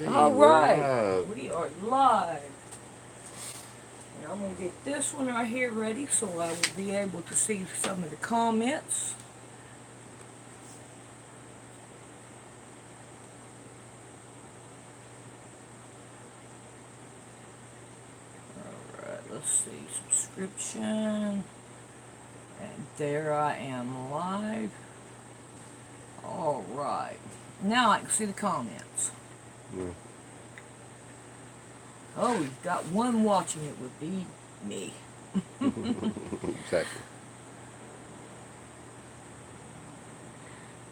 Okay, All right, live. we are live. And I'm going to get this one right here ready so I will be able to see some of the comments. Alright, let's see, subscription. And there I am live. Alright, now I can see the comments. Yeah. Oh, we've got one watching, it would be me. Exactly.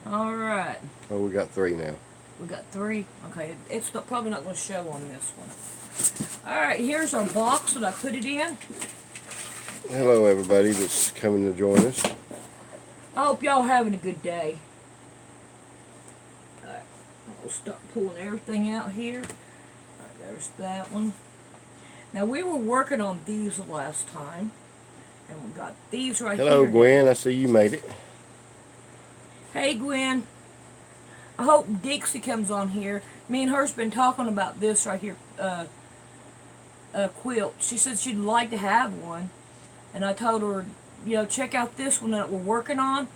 Alright. Oh, we got 3 now. We got 3. Okay, it's probably not going to show on this one. Alright, here's our box that I put it in. Hello, everybody that's coming to join us. I hope y'all having a good day. Alright, we'll start pulling everything out here. Alright, there's that one. Now, we were working on these last time. And we got these right here. Hello, Gwen. I see you made it. Hey, Gwen. I hope Dixie comes on here. Me and her's been talking about this right here, quilt. She said she'd like to have one. And I told her, you know, check out this one that we're working on.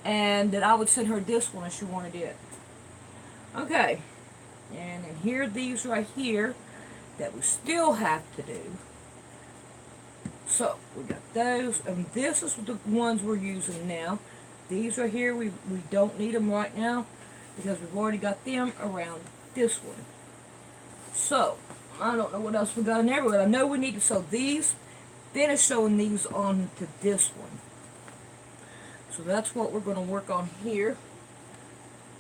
And that I would send her this one if she wanted it. Okay. And then here are these right here that we still have to do. So, we got those. And this is the ones we're using now. These right here, we don't need them right now because we've already got them around this one. So, I don't know what else we got in there, but I know we need to sew these, finish sewing these on to this one. So that's what we're going to work on here.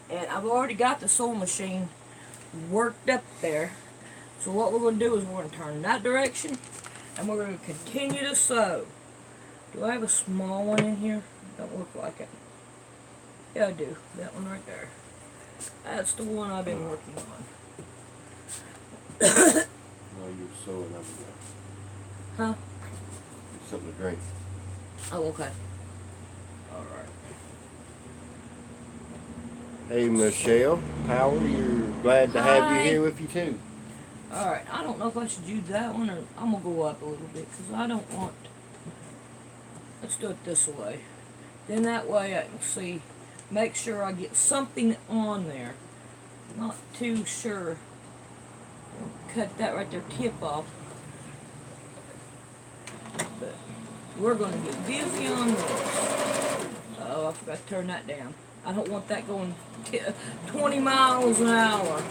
And I've already got the sewing machine worked up there. So what we're going to do is we're going to turn in that direction, and we're going to continue to sew. Do I have a small one in here? Don't look like it. Yeah, I do. That one right there. That's the one I've been working on. No, you're sewing over there. Huh? Something to drink. Oh, okay. Alright. Hey, Michelle. How are you? Glad to have you Hi. here with you, too. Alright, I don't know if I should use that one or I'm going to go up a little bit because I don't want... Let's do it this way. Then that way I can see, make sure I get something on there. Not too sure. Cut that right there, tip off. But we're going to get busy on this. Oh, I forgot to turn that down. I don't want that going 20 miles an hour.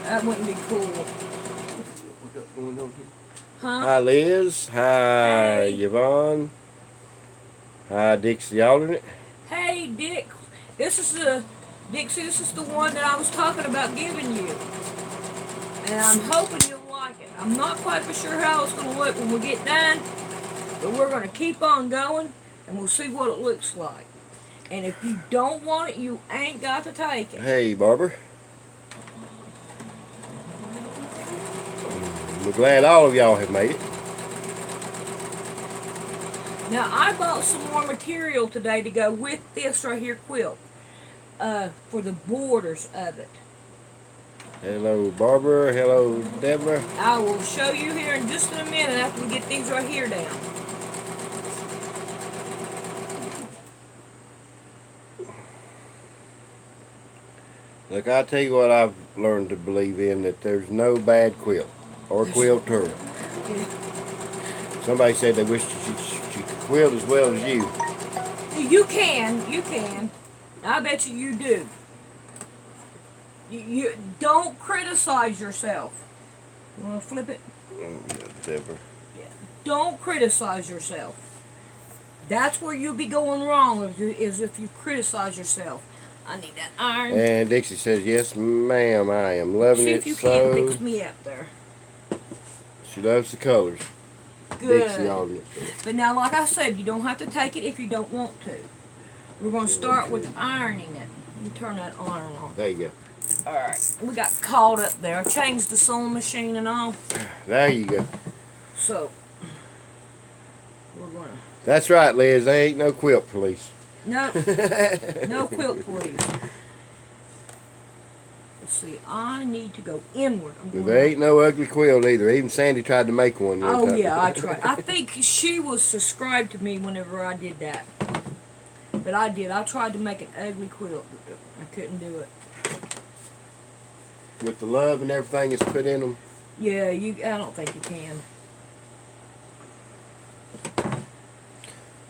That wouldn't be cool. What got going on here? Huh? Hi, Liz. Hi, Hey. Yvonne. Hi, Dixie the alternate. Hey, Dick. This is the... Dixie, this is the one that I was talking about giving you. And I'm hoping you'll like it. I'm not quite for sure how it's going to look when we get done. But we're going to keep on going. And we'll see what it looks like. And if you don't want it, you ain't got to take it. Hey, Barbara. We're glad all of y'all have made it. Now, I bought some more material today to go with this right here quilt. For the borders of it. Hello, Barbara. Hello, Deborah. I will show you here in just a minute after we get these right here down. Look, I tell you what I've learned to believe in, that there's no bad quilt or quilter. Somebody said they wished she could quilt as well as you. You can. I bet you do. You don't criticize yourself. You want to flip it? Yeah, Deborah. Yeah. Don't criticize yourself. That's where you'll be going wrong, is if you criticize yourself. I need that iron. And Dixie says, yes, ma'am, I am loving See it. if you so can't fix me up there. She loves the colors. Good. Dixie audience. But now, like I said, you don't have to take it if you don't want to. We're going to start with ironing it. Let me turn that iron on. There you go. Alright, we got caught up there. I changed the sewing machine and all. There you go. So, we're going to... That's right, Liz. They ain't no quilt police. No, no quilt, please. Let's see, I need to go inward. There ain't no ugly quilt either. Even Sandy tried to make one. Oh yeah, I tried. I think she was subscribed to me whenever I did that. But I did. I tried to make an ugly quilt. I couldn't do it. With the love and everything that's put in them. Yeah, I don't think you can.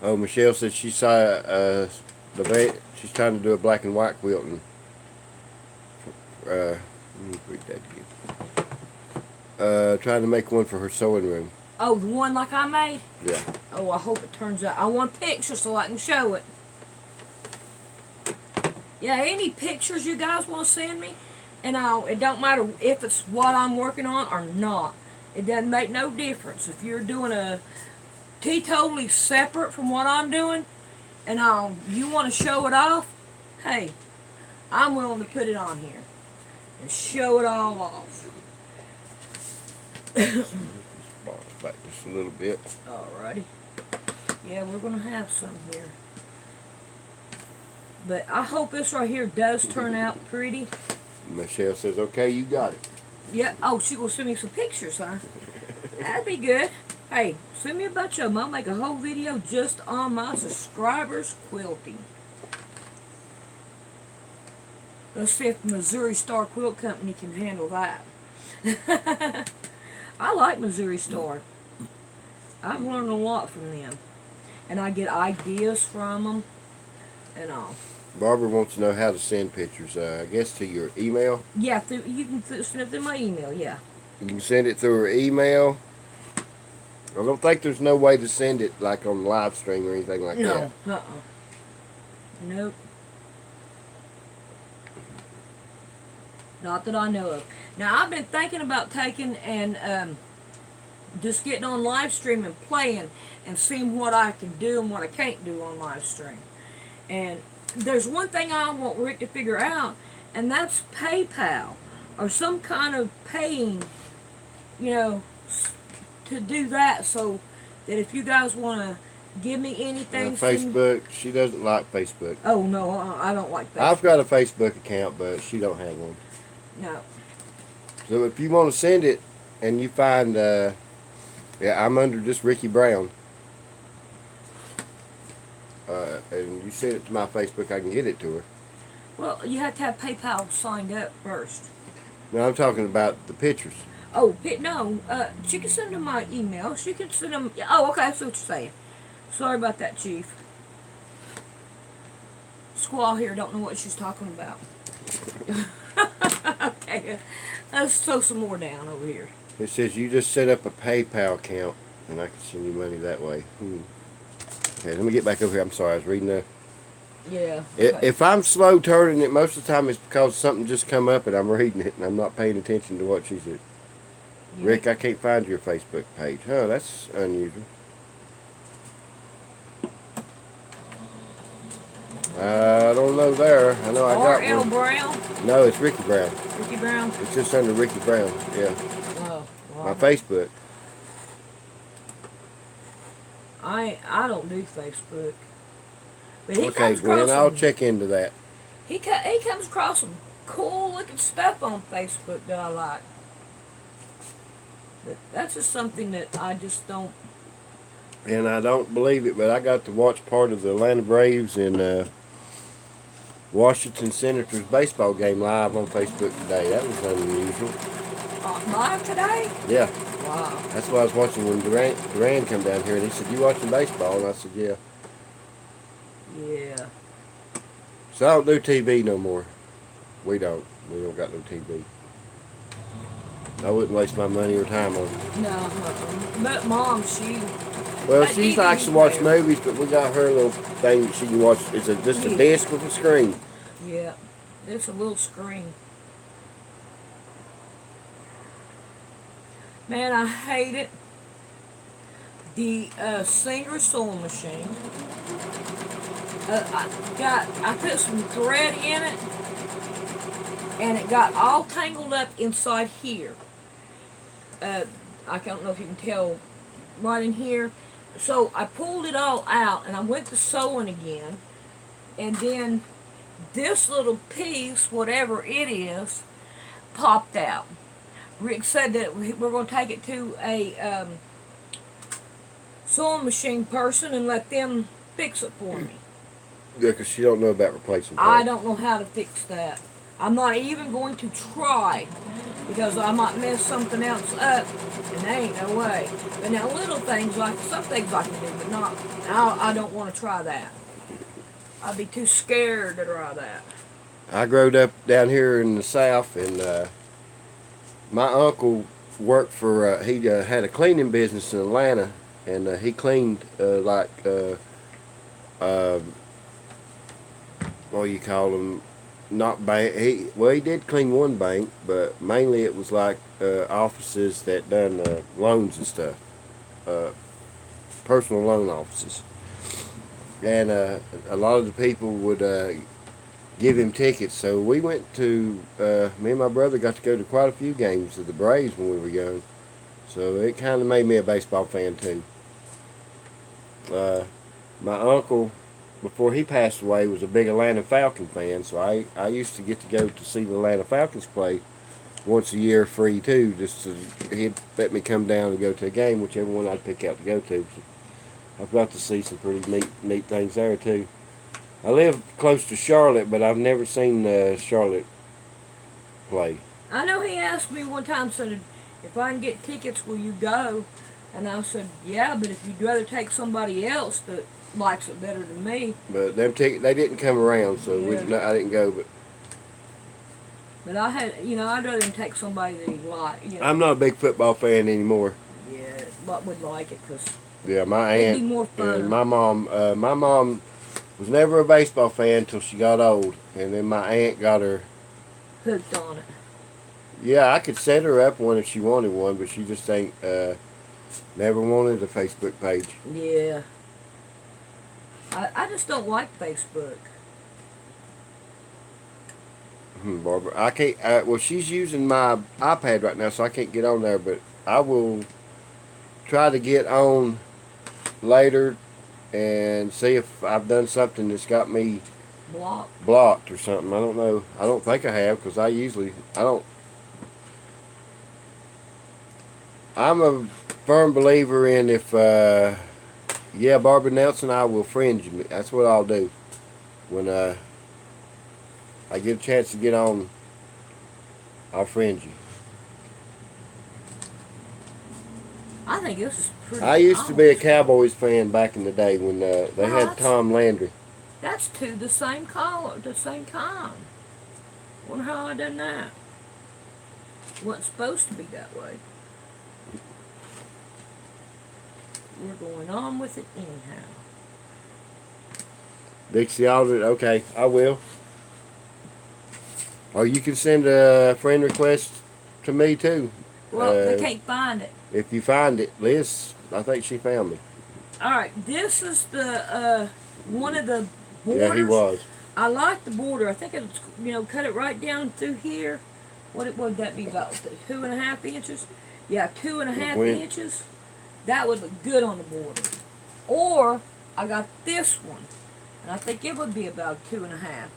Oh, Michelle said she saw she's trying to do a black and white quilt and let me read that again. Trying to make one for her sewing room. Oh, the one like I made? Yeah. Oh, I hope it turns out. I want pictures so I can show it. Yeah, any pictures you guys want to send me, and it don't matter if it's what I'm working on or not. It doesn't make no difference. If you're doing a totally separate from what I'm doing, and you want to show it off, hey, I'm willing to put it on here and show it all off. Back just a little bit. Alrighty. Yeah, we're gonna have some here. But I hope this right here does turn out pretty. Michelle says, okay, you got it. Yeah. Oh, she gonna send me some pictures, huh? That'd be good. Hey, send me a bunch of them. I'll make a whole video just on my subscribers quilting. Let's see if Missouri Star Quilt Company can handle that. I like Missouri Star. I've learned a lot from them. And I get ideas from them and all. Barbara wants to know how to send pictures. I guess to your email. Yeah, you can send it through my email, yeah. You can send it through her email. I don't think there's no way to send it like on Livestream or anything like that. No, Nope. Not that I know of. Now, I've been thinking about taking and just getting on Livestream and playing and seeing what I can do and what I can't do on Livestream. And there's one thing I want Rick to figure out, and that's PayPal or some kind of paying, to do that, so that if you guys want to give me anything. Facebook, she doesn't like Facebook. Oh, no, I don't like Facebook. I've got a Facebook account, but she don't have one. No. So if you want to send it and you find, yeah, I'm under just Ricky Brown. And you send it to my Facebook, I can get it to her. Well, you have to have PayPal signed up first. No, I'm talking about the pictures. Oh, no, she can send them my email. She can send them, oh, okay, I see what you're saying. Sorry about that, Chief. Squaw here don't know what she's talking about. Okay, let's throw some more down over here. It says you just set up a PayPal account and I can send you money that way. Okay, let me get back over here. I'm sorry, I was reading that. Yeah. Okay. If I'm slow turning it, most of the time it's because something just come up and I'm reading it and I'm not paying attention to what she said. Yeah. Rick, I can't find your Facebook page. Oh, that's unusual. I don't know there. I know I got R.L. one. Brown? No, it's Ricky Brown. Ricky Brown? It's just under Ricky Brown, yeah. Oh, wow. My Facebook. I don't do Facebook. But he Okay, Gwen, I'll check into that. He comes across some cool looking stuff on Facebook that I like. But that's just something that I just don't. And I don't believe it, but I got to watch part of the Atlanta Braves and Washington Senators baseball game live on Facebook today. That was unusual. Live today? Yeah. Wow. That's what I was watching when Duran come down here, and he said, "You watching baseball?" And I said, "Yeah." Yeah. So I don't do TV no more. We don't. We don't got no TV. I wouldn't waste my money or time on it. No. But Mom, Well, she likes to watch movies, but we got her little thing that she can watch. It's just a desk with a screen. Yeah. It's a little screen. Man, I hate it. The Singer sewing machine. I put some thread in it, and it got all tangled up inside here. I don't know if you can tell right in here. So I pulled it all out, and I went to sewing again, and then this little piece, whatever it is, popped out. Rick said that we're going to take it to a sewing machine person and let them fix it for me. Yeah, because she don't know about replacing I parts. don't know how to fix that. I'm not even going to try because I might mess something else up, and there ain't no way. But now little things, like some things I can do, but not. I don't want to try that. I'd be too scared to try that. I growed up down here in the South, and my uncle worked for, he had a cleaning business in Atlanta, and he cleaned what do you call them? Not bank. He did clean one bank, but mainly it was like offices that done loans and stuff, personal loan offices, and a lot of the people would give him tickets. So we went to me and my brother got to go to quite a few games of the Braves when we were young. So it kind of made me a baseball fan too. My uncle, before he passed away, was a big Atlanta Falcon fan, so I used to get to go to see the Atlanta Falcons play once a year free too. He'd let me come down and go to a game, whichever one I'd pick out to go to. So I've got to see some pretty neat things there too. I live close to Charlotte, but I've never seen Charlotte play. I know he asked me one time, said, if I can get tickets, will you go? And I said, yeah, but if you'd rather take somebody else that likes it better than me. But them tickets, they didn't come around, so Yeah. I didn't go. But I had, I'd rather than take somebody that he liked. I'm not a big football fan anymore. Yeah, but would like it because Yeah, my it'd be aunt more fun. and my mom was never a baseball fan until she got old, and then my aunt got her hooked on it. Yeah, I could set her up one if she wanted one, but she just ain't never wanted a Facebook page. Yeah. I just don't like Facebook. Barbara, I can't. Well, she's using my iPad right now, so I can't get on there. But I will try to get on later and see if I've done something that's got me blocked or something. I don't know. I don't think I have because I don't. I'm a firm believer in if, Barbara Nelson, I will friend you. That's what I'll do. When I get a chance to get on, I'll friend you. I think this is pretty. I used to be a Cowboys fan back in the day when they had Tom Landry. That's the same color, the same time. Wonder how I done that. Wasn't supposed to be that way. We're going on with it anyhow. Dixie Aldred, okay, I will. Or you can send a friend request to me too. Well, they can't find it. If you find it, Liz, I think she found me. Alright, this is the one of the borders. Yeah, he was. I like the border. I think it's, cut it right down through here. What would that be, about 2.5 inches? Yeah, 2.5 inches. That would look good on the border. Or I got this one, and I think it would be about 2.5.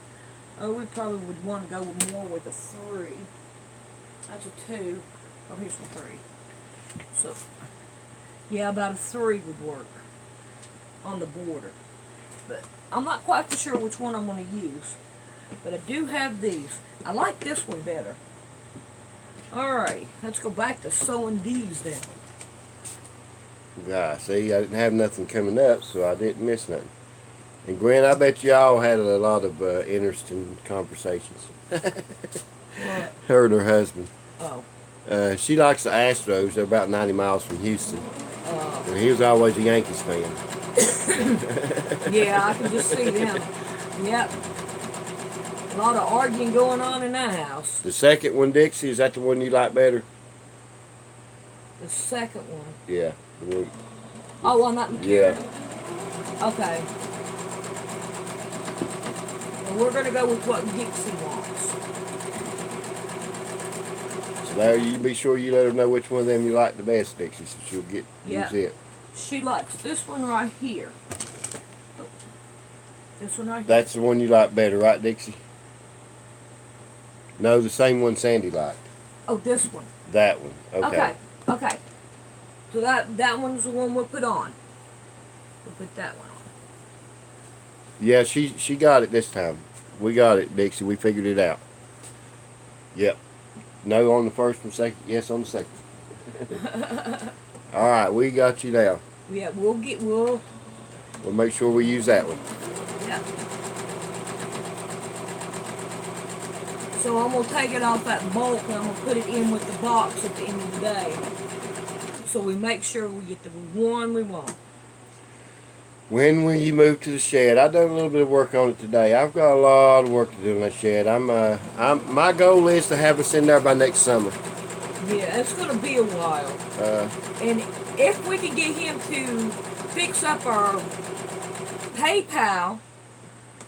Oh, we probably would want to go more with a 3. That's a 2. Oh, here's a 3. So, yeah, about a 3 would work on the border. But I'm not quite sure which one I'm going to use. But I do have these. I like this one better. Alright, let's go back to sewing these then. Yeah, see, I didn't have nothing coming up, so I didn't miss nothing. And Gwen, I bet y'all had a lot of interesting conversations. Her and her husband. Oh. She likes the Astros. They're about 90 miles from Houston. And he was always a Yankees fan. Yeah, I can just see them. Yep. A lot of arguing going on in that house. The second one, Dixie, is that the one you like better? The second one. Yeah. Oh, on that material? Yeah. Okay. Well, we're going to go with what Dixie wants. So there, you be sure you let her know which one of them you like the best, Dixie, so she'll use it. She likes this one right here. This one right here. That's the one you like better, right, Dixie? No, the same one Sandy liked. Oh, this one. That one. Okay. Okay. Okay. So that one's the one we'll put on. We'll put that one on. Yeah, she got it this time. We got it, Dixie. We figured it out. Yep. No on the first one, second. Yes on the second. All right, we got you now. Yeah, we'll make sure we use that one. yeah. So I'm gonna take it off that bulk and I'm gonna put it in with the box at the end of the day. So we make sure we get the one we want. When will you move to the shed? I've done a little bit of work on it today. I've got a lot of work to do in that shed. My goal is to have us in there by next summer. Yeah, it's gonna be a while. And if we could get him to fix up our PayPal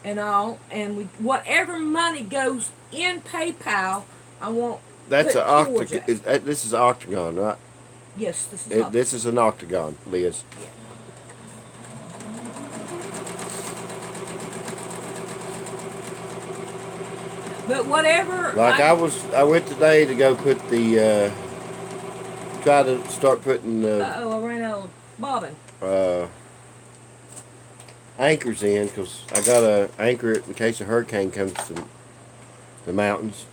and all, and whatever money goes in PayPal, I want. That's put an towards octagon. it. This is an octagon, right? Yes, this is. This is an octagon, Liz. Yeah. But whatever. Like I went today to go put the try to start putting I ran out of bobbin. Anchors in because I got to anchor it in case a hurricane comes to the mountains.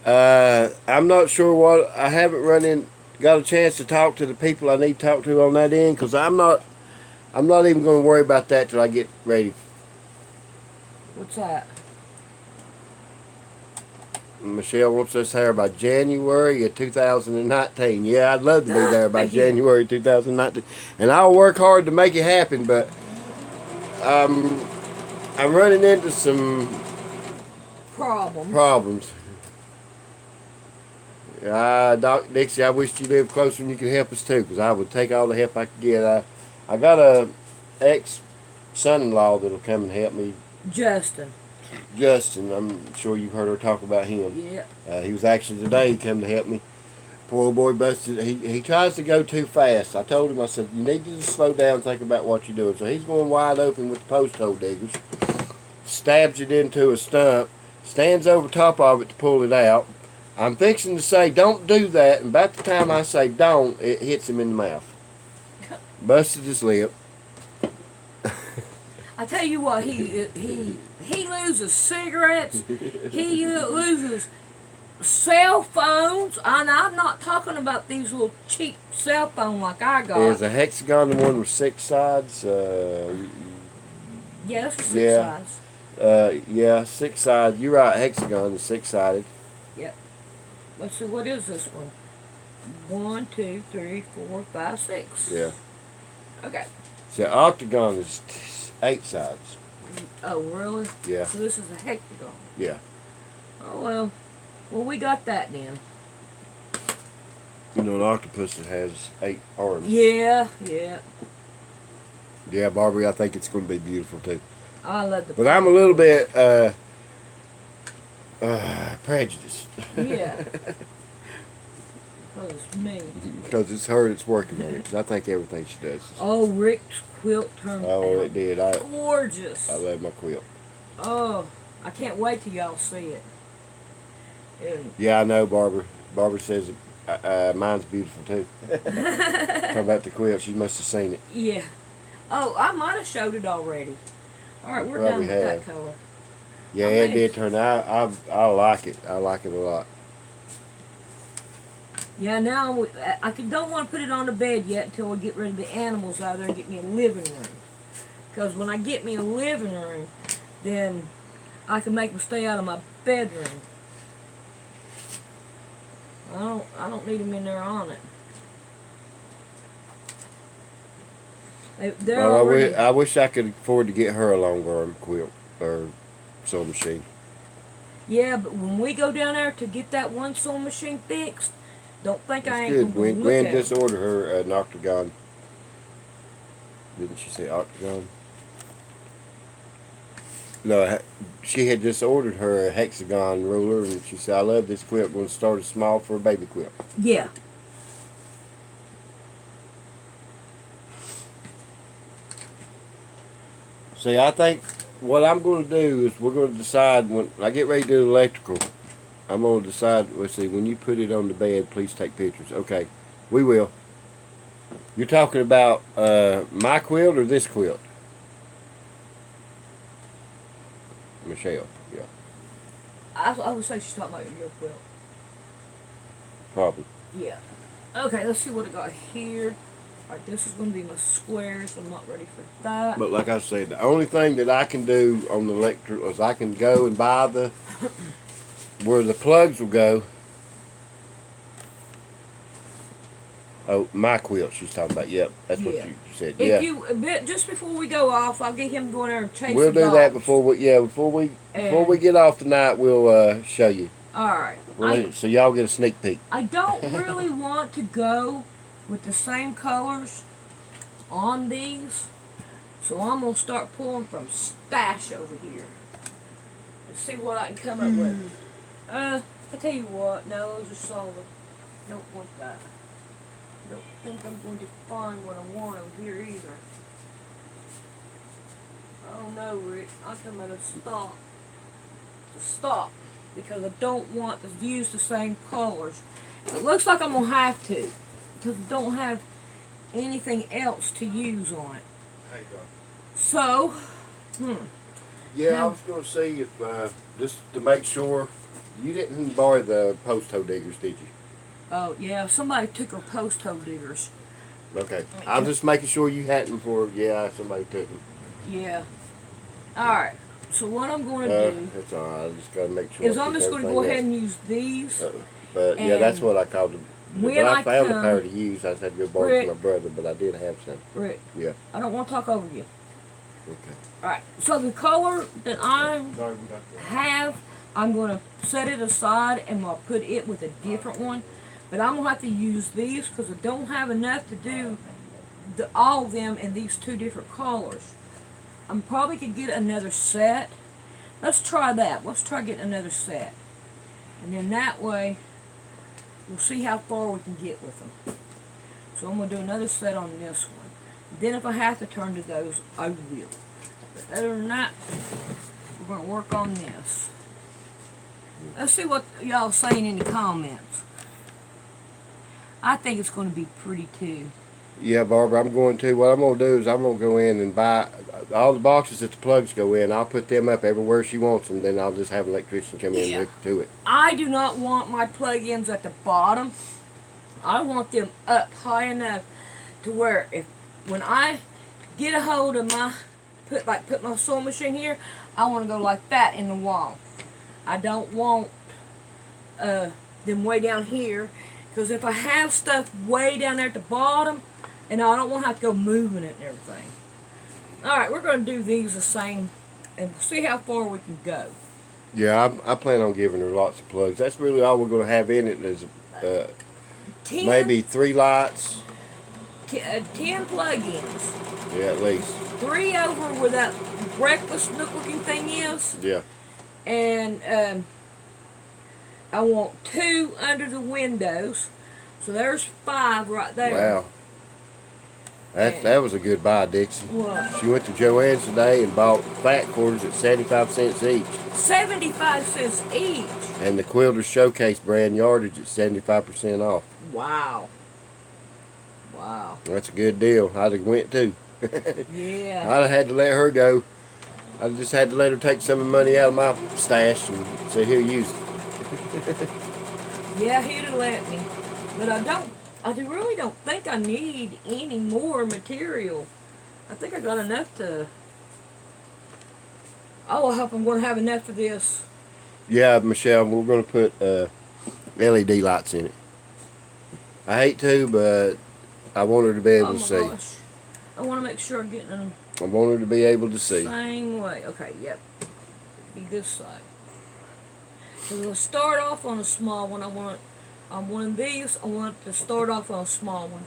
I'm not sure what I haven't got a chance to talk to the people I need to talk to on that end because I'm not even going to worry about that till I get ready. What's that? Michelle wants us there by January of 2019. Yeah, I'd love to be there by January 2019. And I'll work hard to make it happen, but I'm running into some problems. Doc Dixie, I wish you lived closer and you could help us too, because I would take all the help I could get. I got a ex-son-in-law that'll come and help me. Justin, I'm sure you've heard her talk about him. Yeah. He was actually today, he come to help me. Poor boy busted. He tries to go too fast. I told him, I said, you need to just slow down and think about what you're doing. So he's going wide open with the post hole diggers. Stabs it into a stump. Stands over top of it to pull it out. I'm fixing to say, don't do that. And about the time I say don't, it hits him in the mouth. Busted his lip. I tell you what, he loses cigarettes. He loses cell phones, and I'm not talking about these little cheap cell phones like I got. There's a Hexagon, the one with 6 sides. Yeah, that's 6 sides. Yeah, 6 sides. You're right, Hexagon is 6-sided. Yep. Let's see, what is this one? 1, 2, 3, 4, 5, 6. Yeah. Okay. So octagon is 8 sides. Oh, really? Yeah. So this is a hexagon. Yeah. Oh, well. Well, we got that then. You know, an octopus that has 8 arms. Yeah, yeah. Yeah, Barbie, I think it's going to be beautiful too. I love the. But I'm a little bit prejudiced. Yeah. Because me. Because it's her that's working on it. 'Cause I think everything she does. Oh, Rick's quilt turned out It did. gorgeous. I love my quilt. Oh, I can't wait till y'all see it. And Yeah, I know, Barbara. Barbara says mine's beautiful too. Talk about the quilt. She must have seen it. yeah. Oh, I might have showed it already. All right, we're Probably done with have. that color. Yeah, it did turn out. I like it. I like it a lot. Yeah, now I don't want to put it on the bed yet until we get rid of the animals out there and get me a living room. Because when I get me a living room, then I can make them stay out of my bedroom. I don't need them in there on it. They're Well, already. I wish I could afford to get her a long arm quilt or sewing machine. Yeah, but when we go down there to get that one sewing machine fixed, don't think I ain't Good. gonna look Gwen at just it. ordered her an octagon. Didn't she say octagon? No, she had just ordered her a hexagon ruler, and she said, "I love this quilt. I'm going to start it small for a baby quilt." Yeah. See, I think what I'm going to do is we're going to decide when I get ready to do electrical. I'm gonna decide. Let's see. When you put it on the bed, please take pictures. Okay, we will. You're talking about my quilt or this quilt, Michelle? Yeah, I would say she's talking about your quilt. probably. Yeah. Okay, let's see what I got here. Alright, this is going to be my squares. I'm not ready for that. But like I said, the only thing that I can do on the electric is I can go and buy the where the plugs will go. Oh, my quilt she's talking about. Yep, that's what Yeah. you said. If Yeah. you just before we go off, I'll get him going there and chase We'll the do that dogs. before we get off tonight. We'll show you. All right. So y'all get a sneak peek. I don't really want to go with the same colors on these, so I'm gonna start pulling from stash over here and see what I can come up with. I tell you what, no, those are solid. Don't want that. Don't think I'm going to find what I want over here either. Oh no, Rick, I'm coming to stop because I don't want to use the same colors. It looks like I'm gonna have to because I don't have anything else to use on it. There you go. So, Yeah, I was going to see if just to make sure you didn't borrow the post hole diggers, did you? oh yeah, somebody took her post hole diggers. Okay, I'm just making sure you hadn't before. Yeah, somebody took them. Yeah. All right. So what I'm going to do That's all right. I just got to make sure. is I'm just going to go ahead and use these. But yeah, that's what I called them. When But I I found a come- pair to use. I just had to go borrow Rick. from my brother, but I did have some. Rick, Yeah. I don't want to talk over you. Okay. All right. So the color that I Sorry, we got that. have, I'm going to set it aside and I'll put it with a different one. But I'm going to have to use these because I don't have enough to do all of them in these two different colors. I'm probably could get another set. Let's try that. Let's try getting another set. And then that way, we'll see how far we can get with them. So I'm going to do another set on this one. Then if I have to turn to those, I will. But other than that, we're going to work on this. Let's see what y'all saying in the comments. I think it's going to be pretty too. Yeah, Barbara, I'm going to. What I'm going to do is I'm going to go in and buy all the boxes that the plugs go in. I'll put them up everywhere she wants them. Then I'll just have an electrician come in and hook to it. I do not want my plug-ins at the bottom. I want them up high enough to where when I get a hold of my put my sewing machine here, I want to go like that in the wall. I don't want them way down here because if I have stuff way down there at the bottom, and I don't want to have to go moving it and everything. All right, we're going to do these the same and see how far we can go. Yeah, I plan on giving her lots of plugs. That's really all we're going to have in it is 10, maybe 3 lights. 10 plug-ins. Yeah, at least. 3 over where that breakfast nook looking thing is. Yeah. And I want 2 under the windows. So there's 5 right there. Wow. That was a good buy, Dixie. What? She went to Joann's today and bought fat quarters at 75 cents each. 75 cents each. And the Quilter's Showcase brand yardage at 75% off. Wow. Wow. That's a good deal. I'd have went too. Yeah. I'd have had to let her go. I just had to let her take some of the money out of my stash and say, here, use it. Yeah, he'd have let me. But I really don't think I need any more material. I think I got enough to... Oh, I hope I'm going to have enough for this. Yeah, Michelle, we're going to put LED lights in it. I hate to, but I want her to be able to see. Gosh. I want to make sure I'm getting them I want her to be able to see. same way. Okay, yep. Be this side. So we'll start off on a small one. On one of these, I want to start off on a small one.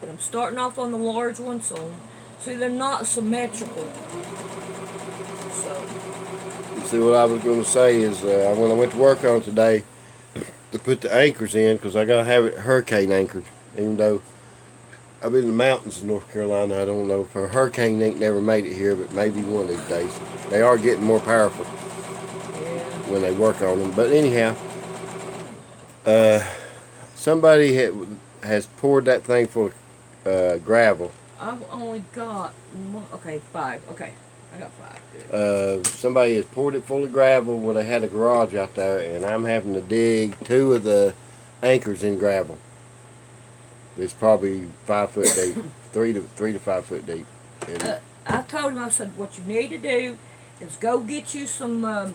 But I'm starting off on the large one, so see they're not symmetrical. So See, what I was going to say is when I went to work on it today, to put the anchors in, because I got to have it hurricane anchored, even though I've been in the mountains in North Carolina. I don't know if a hurricane ain't never made it here, but maybe one of these days. They are getting more powerful yeah. when they work on them. But anyhow, Somebody has poured that thing full of gravel. I've only got one. Okay, 5. Okay, I got 5. Good. Somebody has poured it full of gravel where they had a garage out there, and I'm having to dig 2 of the anchors in gravel. It's probably 5 foot deep, 3 to 5 foot deep. And I told him, I said, what you need to do is go get you some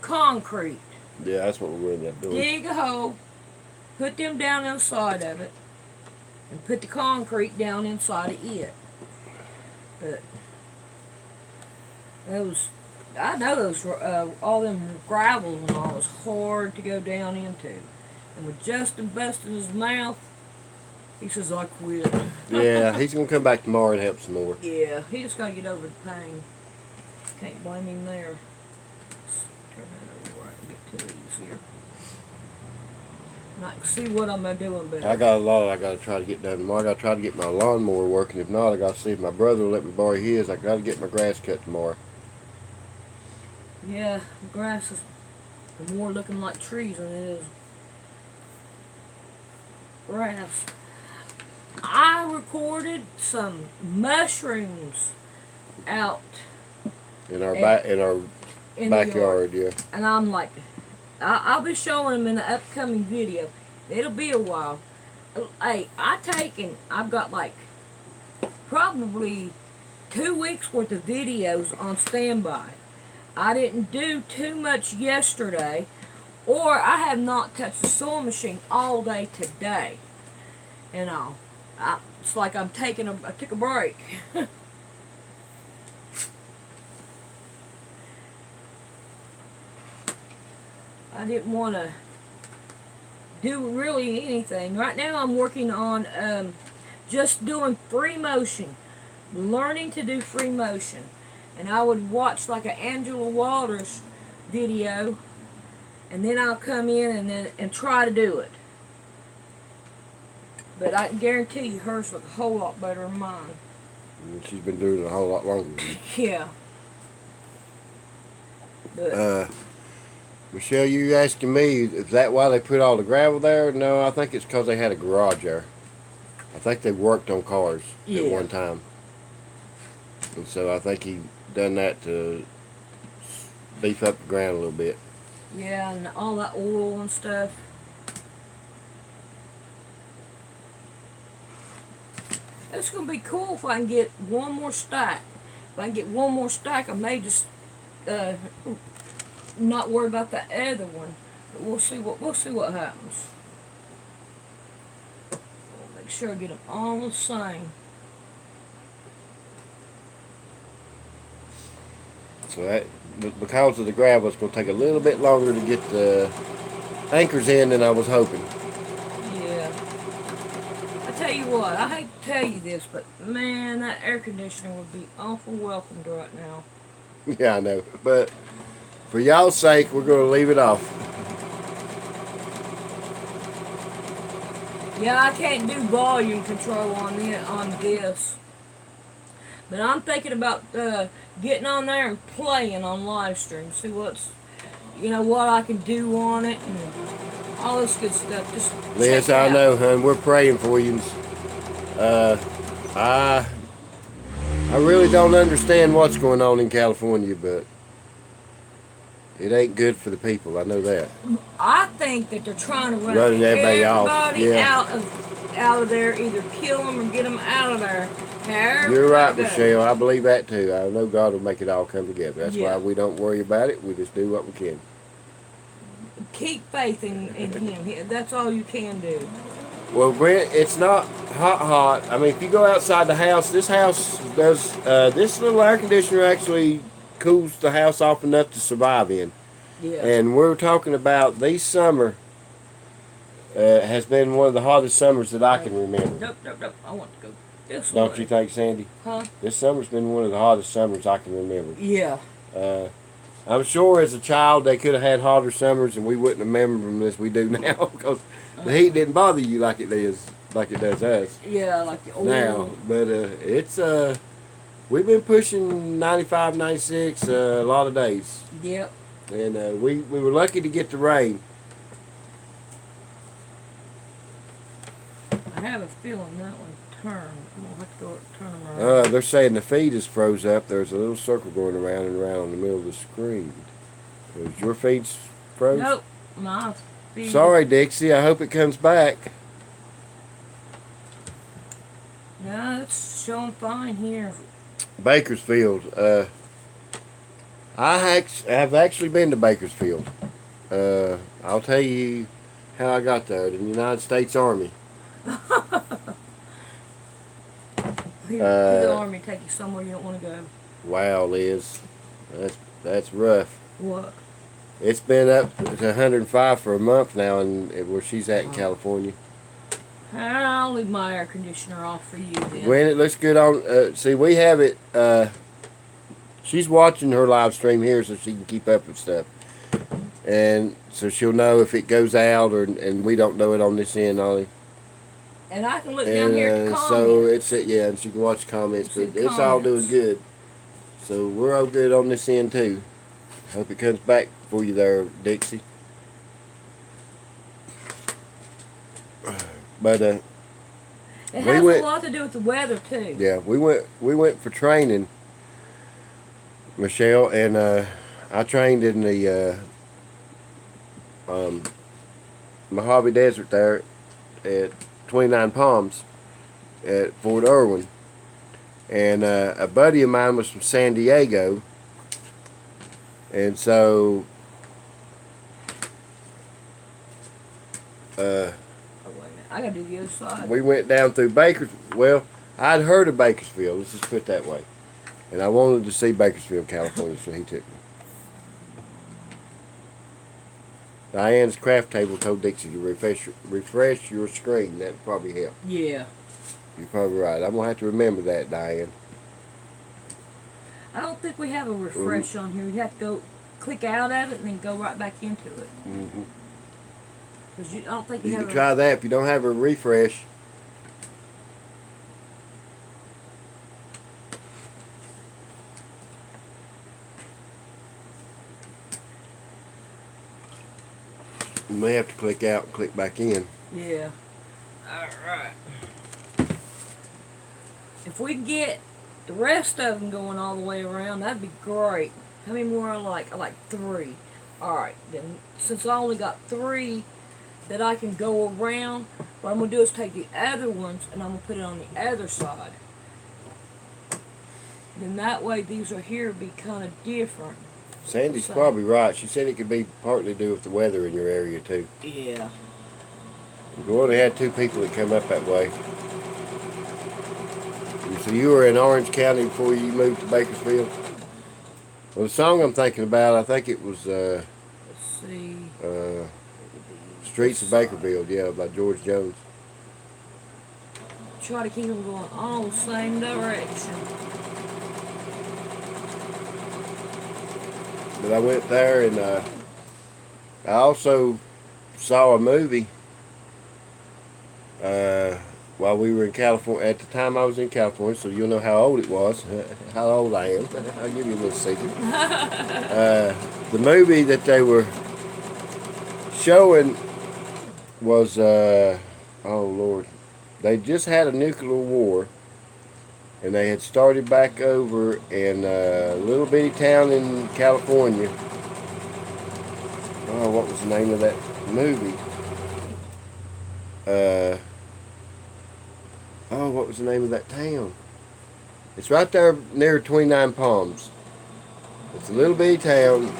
concrete. yeah, that's what we're going to end up doing. Dig a hole, put them down inside of it, and put the concrete down inside of it. But I know those, all them gravels and all is hard to go down into. And with Justin busting his mouth, he says, I quit. Yeah, he's going to come back tomorrow and help some more. Yeah, he just got to get over the pain. Can't blame him there. Let's turn that over where I can get to it easier. And I can see what I'm doing better. I got a lot I got to try to get done tomorrow. I got to try to get my lawnmower working. If not, I got to see if my brother will let me borrow his. I got to get my grass cut tomorrow. Yeah, the grass is more looking like trees than it is grass. I recorded some mushrooms out In our in backyard, the yard. yeah. And I'm like, I'll be showing them in the upcoming video. It'll be a while. Hey, I've got like probably 2 weeks worth of videos on standby. I didn't do too much yesterday, or I have not touched the sewing machine all day today. And it's like I took a break. I didn't want to do really anything. Right now I'm working on just doing free motion, learning to do free motion. And I would watch like an Angela Waters video, and then I'll come in and try to do it. But I can guarantee you hers look a whole lot better than mine. She's been doing it a whole lot longer. Yeah. But Michelle, you asking me, is that why they put all the gravel there? No, I think it's because they had a garage there. I think they worked on cars at one time. And so I think he done that to beef up the ground a little bit. yeah, and all that oil and stuff. It's going to be cool if I can get one more stack. If I can get one more stack, I may just not worry about the other one. But we'll see what happens. We'll make sure I get them all the same. So that, because of the gravel, it's going to take a little bit longer to get the anchors in than I was hoping. Yeah. I tell you what, I hate to tell you this, but man, that air conditioner would be awful welcomed right now. Yeah, I know. But for y'all's sake, we're going to leave it off. Yeah, I can't do volume control on this. But I'm thinking about getting on there and playing on Livestream. See what I can do on it and all this good stuff. Just Liz, I know, hon. We're praying for you. I really don't understand what's going on in California, but it ain't good for the people. I know that. I think that they're trying to run Everybody off. Yeah. out of there, either kill them or get them out of there. You're right, Michelle. I believe that too. I know God will make it all come together. That's why we don't worry about it. We just do what we can. Keep faith in Him. That's all you can do. Well, Brent, it's not hot. I mean, if you go outside the house, this house does. This little air conditioner actually cools the house off enough to survive in. Yeah. And we're talking about this summer has been one of the hottest summers that I can remember. Nope. I want to go this way. Don't you think, Sandy? Huh? This summer's been one of the hottest summers I can remember. Yeah. I'm sure as a child they could have had hotter summers and we wouldn't remember them as we do now because the heat didn't bother you like it does us. Yeah, like the old. Now, but it's we've been pushing 95, 96 a lot of days. Yep. And we were lucky to get the rain. feeling that one turn. I'm gonna have to go turn them around. They're saying the feed is froze up. There's a little circle going around and around in the middle of the screen. Is your feed's froze? Nope, my feed. Sorry, Dixie. I hope it comes back. No, it's showing fine here. Bakersfield. I've actually been to Bakersfield. I'll tell you how I got there. The United States Army. The Army take you somewhere you don't want to go. Wow, Liz. That's rough. What? It's been up to 105 for a month now, and where she's at in California. I'll leave my air conditioner off for you then. When it looks good on, see, we have it. She's watching her live stream here, so she can keep up with stuff, and so she'll know if it goes out, and we don't know it on this end, Ollie. And I can look down here at the comments. So it's yeah, and she can watch comments, but it's all doing good. So we're all good on this end too. Hope it comes back for you there, Dixie. But it has a lot to do with the weather too. Yeah, we went for training, Michelle, and I trained in the Mojave Desert there at 29 Palms at Fort Irwin, and a buddy of mine was from San Diego, and so I gotta do the other side. we went down through Well, I'd heard of Bakersfield, let's just put it that way. And I wanted to see Bakersfield, California, so he took me. Diane's craft table told Dixie to refresh your screen. That'd probably help. Yeah. You're probably right. I'm going to have to remember that, Diane. I don't think we have a refresh on here. You have to go click out of it and then go right back into it. Mm-hmm. Because I don't think You have can try that if you don't have a refresh. You may have to click out and click back in. Yeah. Alright. If we can get the rest of them going all the way around, that'd be great. How many more I like? I like 3. Alright, then since I only got 3 that I can go around, what I'm going to do is take the other ones and I'm going to put it on the other side. Then that way these are here be kind of different. Sandy's probably right. She said it could be partly to do with the weather in your area too. Yeah. We only had 2 people that come up that way. So you were in Orange County before you moved to Bakersfield? Well, the song I'm thinking about, I think it was Let's see. Streets of Bakersfield, yeah, by George Jones. Try to keep them going all the same direction. But I went there, and I also saw a movie while we were in California. At the time I was in California, so you'll know how old it was, how old I am. I'll give you a little secret. The movie that they were showing was, oh Lord, they just had a nuclear war, and they had started back over in a little bitty town in California. Oh, what was the name of that movie? Oh, what was the name of that town? It's right there near 29 Palms. It's a little bitty town,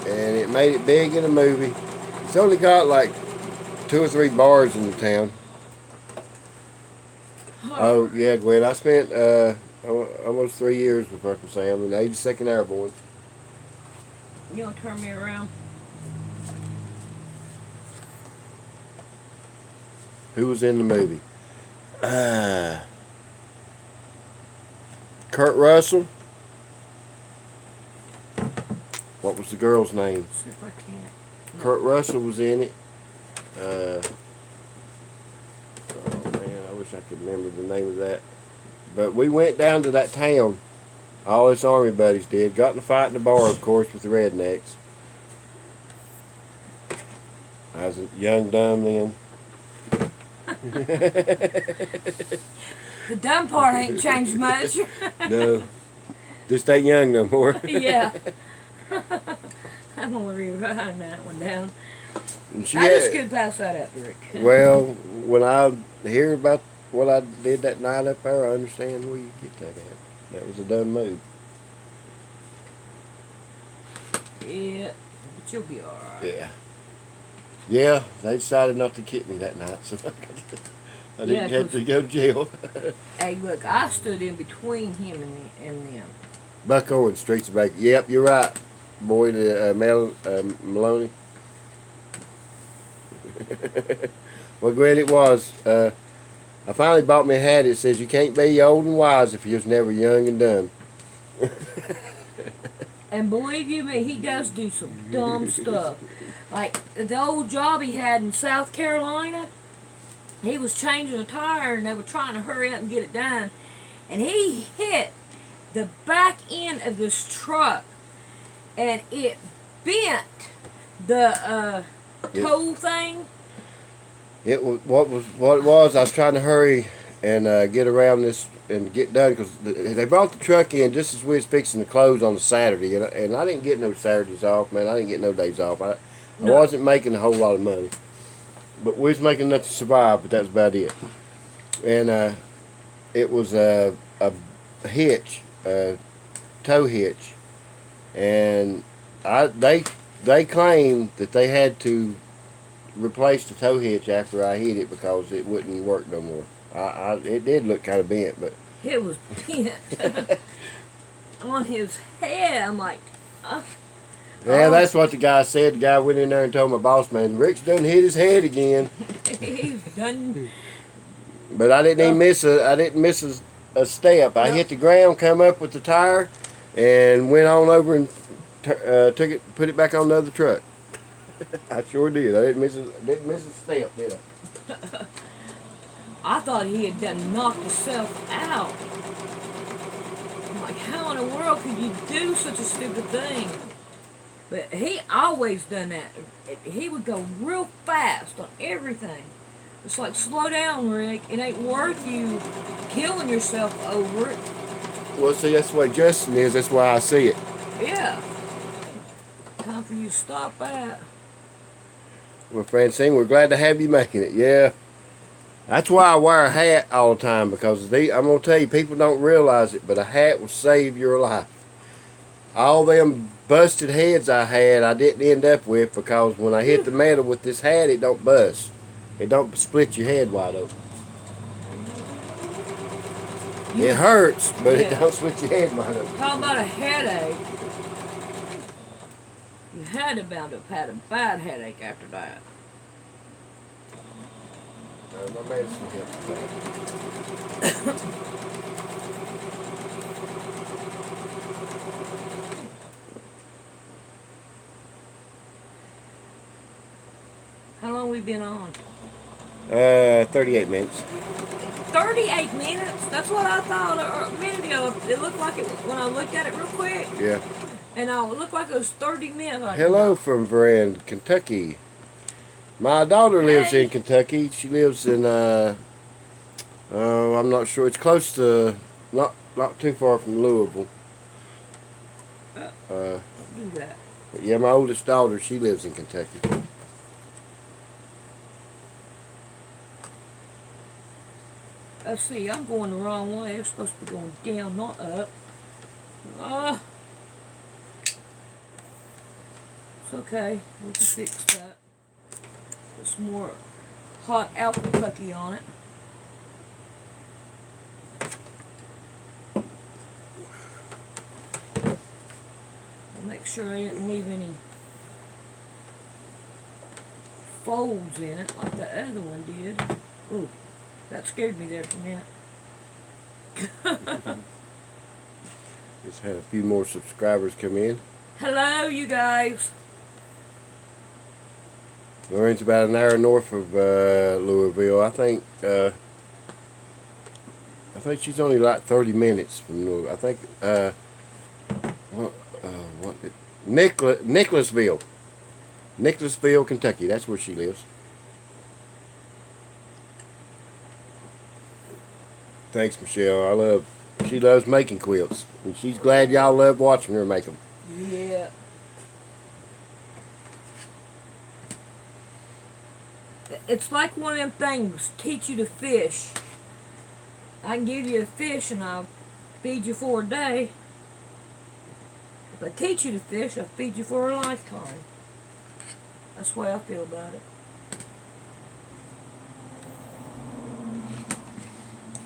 and it made it big in a movie. It's only got like 2 or 3 bars in the town. Oh, yeah, Gwen. I spent almost 3 years with Uncle Sam in the 82nd Airborne. You want to turn me around? Who was in the movie? Kurt Russell. What was the girl's name? See if I can't. Kurt Russell was in it. Oh man, I wish I could remember the name of that. But we went down to that town. All us Army buddies did. Got in a fight in the bar, of course, with the rednecks. I was young, dumb then. The dumb part ain't changed much. No, just ain't young no more. Yeah. I'm gonna rewrite that one down. And she I just had, could pass that up, Rick. well, when I hear about what I did that night up there, I understand where you get that at. That was a done move. Yeah, but you'll be alright. Yeah. Yeah, they decided not to kick me that night, so I didn't have to go to jail. Hey, look, I stood in between him and them. Bucko and Streets of Bacon. Yep, you're right, boy. Maloney. Well, Gwen, it was. I finally bought me a hat. It says you can't be old and wise if you're just never young and dumb. And believe you me, he does do some dumb stuff. Like the old job he had in South Carolina, he was changing a tire and they were trying to hurry up and get it done. And he hit the back end of this truck and it bent the toe thing. It was what it was. I was trying to hurry and get around this and get done because they brought the truck in just as we was fixing to close on a Saturday, and I didn't get no Saturdays off, man. I didn't get no days off. I wasn't making a whole lot of money, but we was making enough to survive. But that was about it. And it was a hitch, a tow hitch, and they claimed that they had to replace the tow hitch after I hit it because it wouldn't work no more. It did look kind of bent, but it was bent on his head. I'm like, yeah, that's what the guy said. The guy went in there and told my boss man, Rick's done hit his head again. He's done. But I didn't even miss a step. I hit the ground, come up with the tire, and went on over and put it back on the other truck. I sure did. I didn't miss a step, did I? I thought he had done knocked himself out. I'm like, how in the world could you do such a stupid thing? But he always done that. He would go real fast on everything. It's like, slow down, Rick. It ain't worth you killing yourself over it. Well, see, that's the way Justin is. That's why I see it. Yeah. Time for you to stop that. Well, Francine, we're glad to have you making it. Yeah. That's why I wear a hat all the time, because I'm going to tell you, people don't realize it, but a hat will save your life. All them busted heads I had, I didn't end up with, because when I hit the metal with this hat, it don't bust. It don't split your head wide open. It hurts, but it don't split your head wide open. Talk about a headache. You had to bound have had a bad headache after that. My medicine helps. How long we been on? 38 minutes. 38 minutes? That's what I thought a minute ago. It looked like it when I looked at it real quick. Yeah. And it looked like it was 30 minutes. Like, Hello from Brand, Kentucky. My daughter lives in Kentucky. She lives in, I'm not sure. It's close to, not too far from Louisville. do that. Yeah, my oldest daughter, she lives in Kentucky. Let's see, I'm going the wrong way. It's supposed to be going down, not up. It's okay. We can fix that. Put some more hot apple cookie on it. Make sure I didn't leave any folds in it like the other one did. Ooh, that scared me there for a minute. Just had a few more subscribers come in. Hello, you guys. Lorraine's about an hour north of Louisville. I think she's only like 30 minutes from Louisville. I think Nicholasville, Kentucky. That's where she lives. Thanks, Michelle. She loves making quilts, and she's glad y'all love watching her make them. Yeah. It's like one of them things, teach you to fish. I can give you a fish and I'll feed you for a day. If I teach you to fish, I'll feed you for a lifetime. That's the way I feel about it.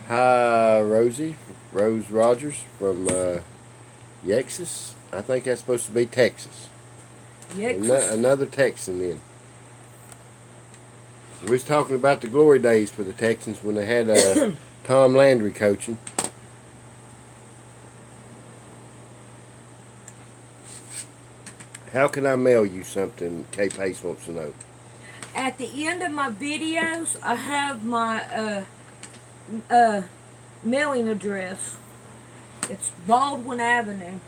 Hi, Rosie. Rose Rogers from Yexus. I think that's supposed to be Texas. Yexus? Another Texan then. We was talking about the glory days for the Texans when they had Tom Landry coaching. How can I mail you something? Kay Pace wants to know. At the end of my videos, I have my mailing address. It's Baldwin Avenue.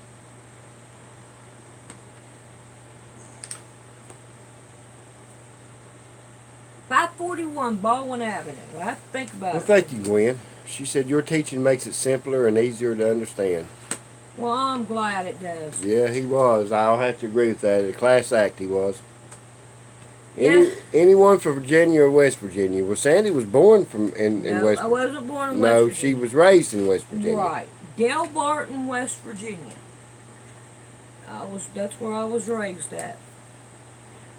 $541 Baldwin Avenue. I have to think about Well, it. thank you, Gwen. She said your teaching makes it simpler and easier to understand. Well, I'm glad it does. Yeah, he was. I'll have to agree with that. A class act he was. Yeah. Anyone from Virginia or West Virginia? Well, Sandy was born in No, West. I wasn't born in West No, Virginia. she was raised in West Virginia. Right. Del Barton, West Virginia. That's where I was raised at.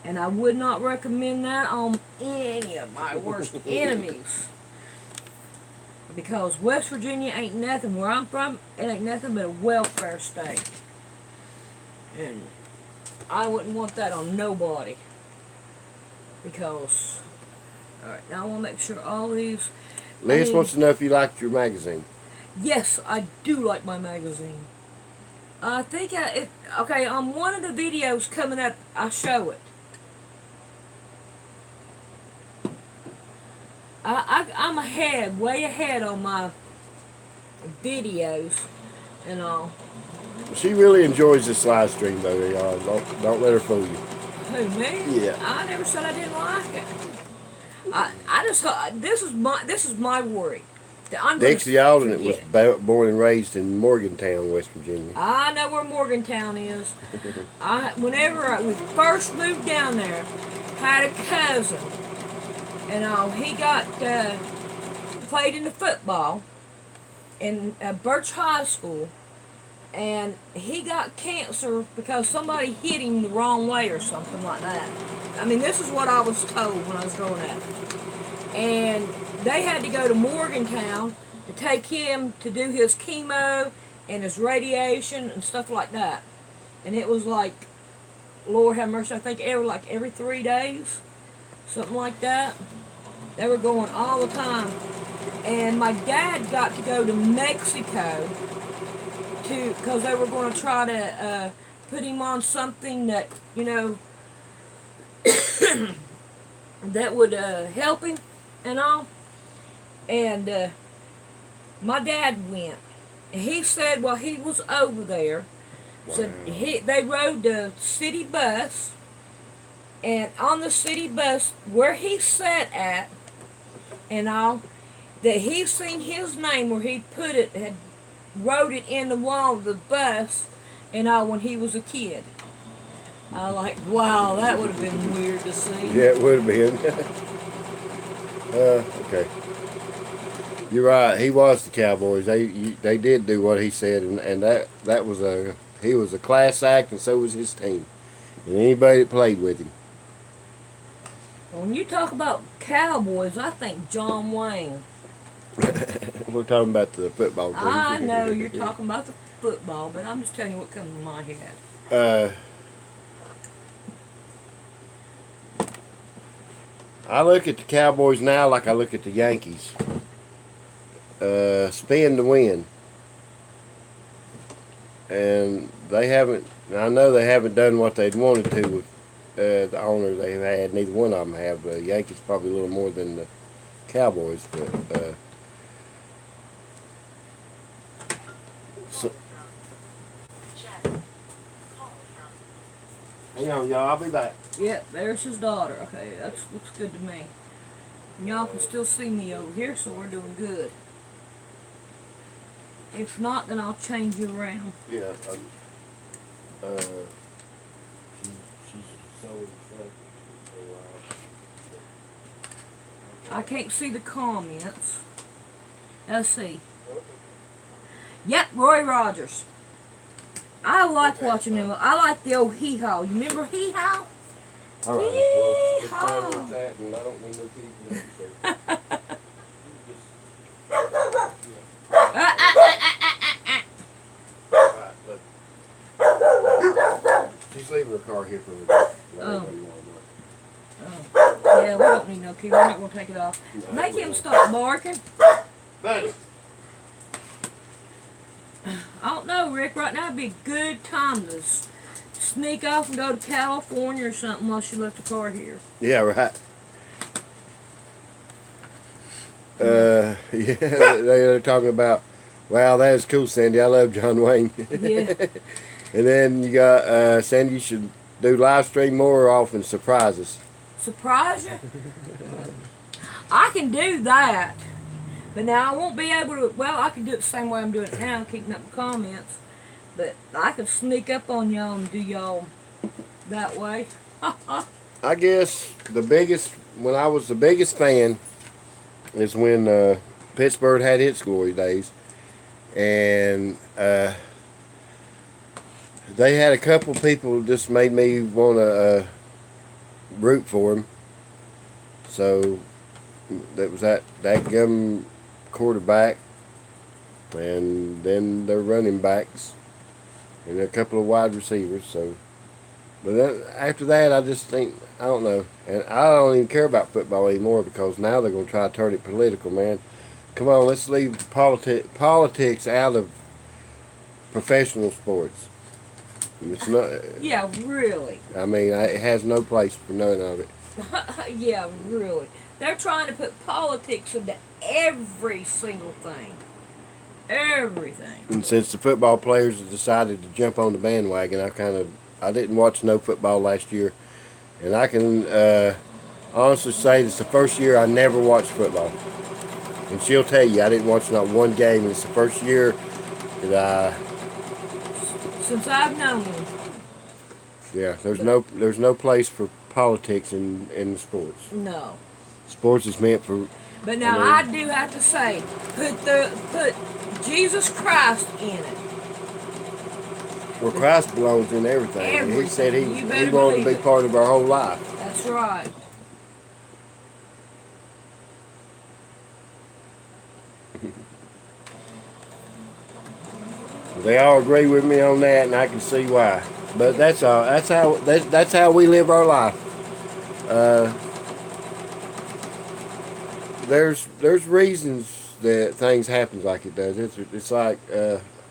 And I would not recommend that on any of my worst enemies. Because West Virginia ain't nothing. Where I'm from, it ain't nothing but a welfare state. And I wouldn't want that on nobody. Because, alright, now I want to make sure all these... Liz wants to know if you liked your magazine. Yes, I do like my magazine. I think okay, on one of the videos coming up, I show it. I'm ahead, way ahead on my videos and all. She really enjoys this live stream, though, y'all. Don't let her fool you. Who, me? Yeah. I never said I didn't like it. I just this is my worry. Dixie Aldernate was born and raised in Morgantown, West Virginia. I know where Morgantown is. Whenever we first moved down there, had a cousin, and he got played in the football in Birch High School, and he got cancer because somebody hit him the wrong way or something like that. I mean, this is what I was told when I was growing up. And they had to go to Morgantown to take him to do his chemo and his radiation and stuff like that. And it was like, Lord have mercy, I think every 3 days, something like that. They were going all the time. And my dad got to go to Mexico because they were going to try to put him on something that, that would help him and all. And my dad went. And he said while he was over there, said they rode the city bus, and on the city bus where he sat at and all, that he seen his name where he put it, had wrote it in the wall of the bus and all when he was a kid. I was like, wow, that would have been weird to see. Yeah, it would have been. Okay. You're right. He was the Cowboys. They did do what he said, and that was he was a class act, and so was his team, and anybody that played with him. When you talk about Cowboys, I think John Wayne. We're talking about the football team. I know you're talking about the football, but I'm just telling you what comes to my head. I look at the Cowboys now like I look at the Yankees. Spin to win. And they haven't, I know they haven't done what they'd wanted to with the owner they've had. Neither one of them have. The Yankees probably a little more than the Cowboys. But hang on, y'all. I'll be back. Yep, there's his daughter. Okay, that looks good to me. Y'all can still see me over here, so we're doing good. If not, then I'll change you around. Yeah. She's so I can't see the comments. Let's see. Yep, Roy Rogers. I like watching him. I like the old hee-haw. You remember hee-haw? All right. Well, it's time with that, and I don't need no people. Alright, look. She's leaving her car here for me. Oh. Yeah, we don't need no key. We're not going to take it off. Make him stop barking. Buddy. I don't know, Rick. Right now would be a good time to sneak off and go to California or something while she left the car here. Yeah, right. Yeah, they're talking about, wow, that is cool, Sandy. I love John Wayne. Yeah. And then you got, Sandy, you should do live stream more often, surprise us. Surprise you? I can do that. But now I won't be able to, well, I can do it the same way I'm doing it now, keeping up the comments. But I could sneak up on y'all and do y'all that way. I guess when I was the biggest fan is when Pittsburgh had its glory days. And they had a couple people just made me want to root for him. So that was that gum quarterback, and then their running backs, and a couple of wide receivers. So, but then after that, I just think, I don't know, and I don't even care about football anymore because now they're going to try to turn it political, man. Come on, let's leave politics out of professional sports. It's not. Yeah, really. I mean, it has no place for none of it. Yeah, really. They're trying to put politics into every single thing. Everything. And since the football players have decided to jump on the bandwagon, I didn't watch no football last year, and I can honestly say it's the first year I never watched football. And she'll tell you I didn't watch not one game. And it's the first year that since I've known him. Yeah, there's no place for politics in sports. No. Sports is meant for. But now I do have to say, put Jesus Christ in it. Well, Christ belongs in everything. Everything. He said he wanted to believe be it. part of our whole life. That's right. They all agree with me on that, and I can see why. But that's all. That's how we live our life. There's reasons that things happen like it does. It's like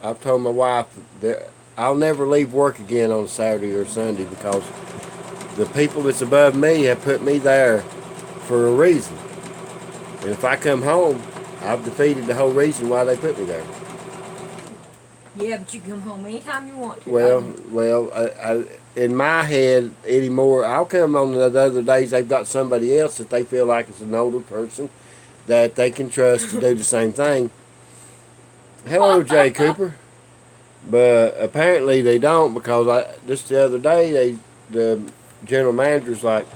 I've told my wife that I'll never leave work again on Saturday or Sunday because the people that's above me have put me there for a reason. And if I come home, I've defeated the whole reason why they put me there. Yeah, but you can come home anytime you want to. Well, I in my head anymore, I'll come on the other days they've got somebody else that they feel like is an older person that they can trust to do the same thing. Hello, Jay Cooper. But apparently they don't because just the other day the general manager's like,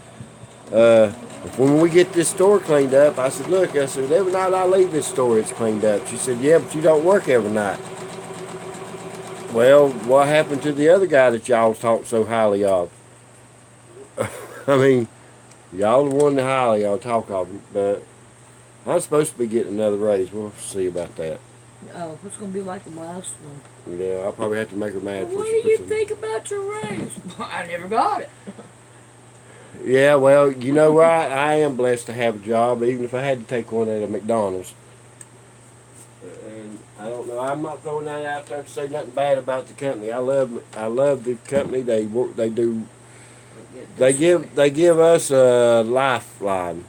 when we get this store cleaned up, I said, look, every night I leave this store, it's cleaned up. She said, yeah, but you don't work every night. Well, what happened to the other guy that y'all talk so highly of? I mean, y'all the one that highly y'all talk of him, but I'm supposed to be getting another raise. We'll see about that. Oh, what's going to be like the last one? Yeah, I'll probably have to make her mad. What do you think about your raise? I never got it. Yeah, well, you know what? I am blessed to have a job, even if I had to take one at a McDonald's. And I don't know. I'm not throwing that out there to say nothing bad about the company. I love the company. They work. They do. They give us a lifeline.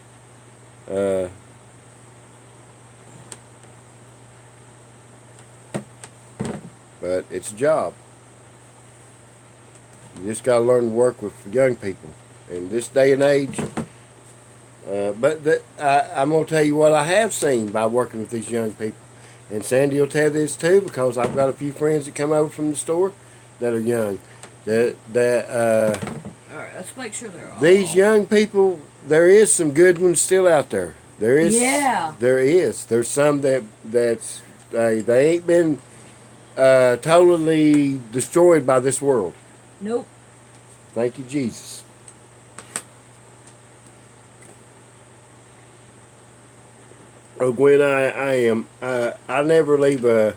But it's a job. You just got to learn to work with young people in this day and age. But I'm going to tell you what I have seen by working with these young people. And Sandy will tell this too, because I've got a few friends that come over from the store that are young. All right, let's make sure they're all. These young people, there is some good ones still out there. There is. Yeah. There is. There's some that's they ain't been totally destroyed by this world. Nope. Thank you, Jesus. Oh, Gwen, I am. I never leave a.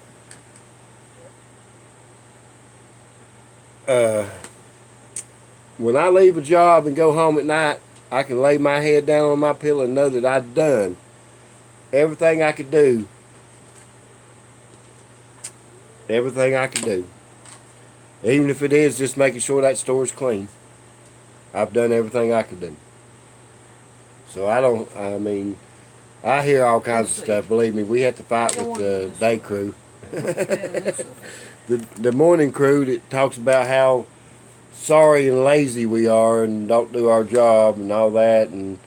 When I leave a job and go home at night, I can lay my head down on my pillow and know that I've done everything I could do. Everything I could do. Even if it is just making sure that store's clean. I've done everything I could do. So I mean, I hear all kinds of stuff. Believe me, we have to fight with the day crew. the morning crew that talks about how sorry and lazy we are and don't do our job and all that. And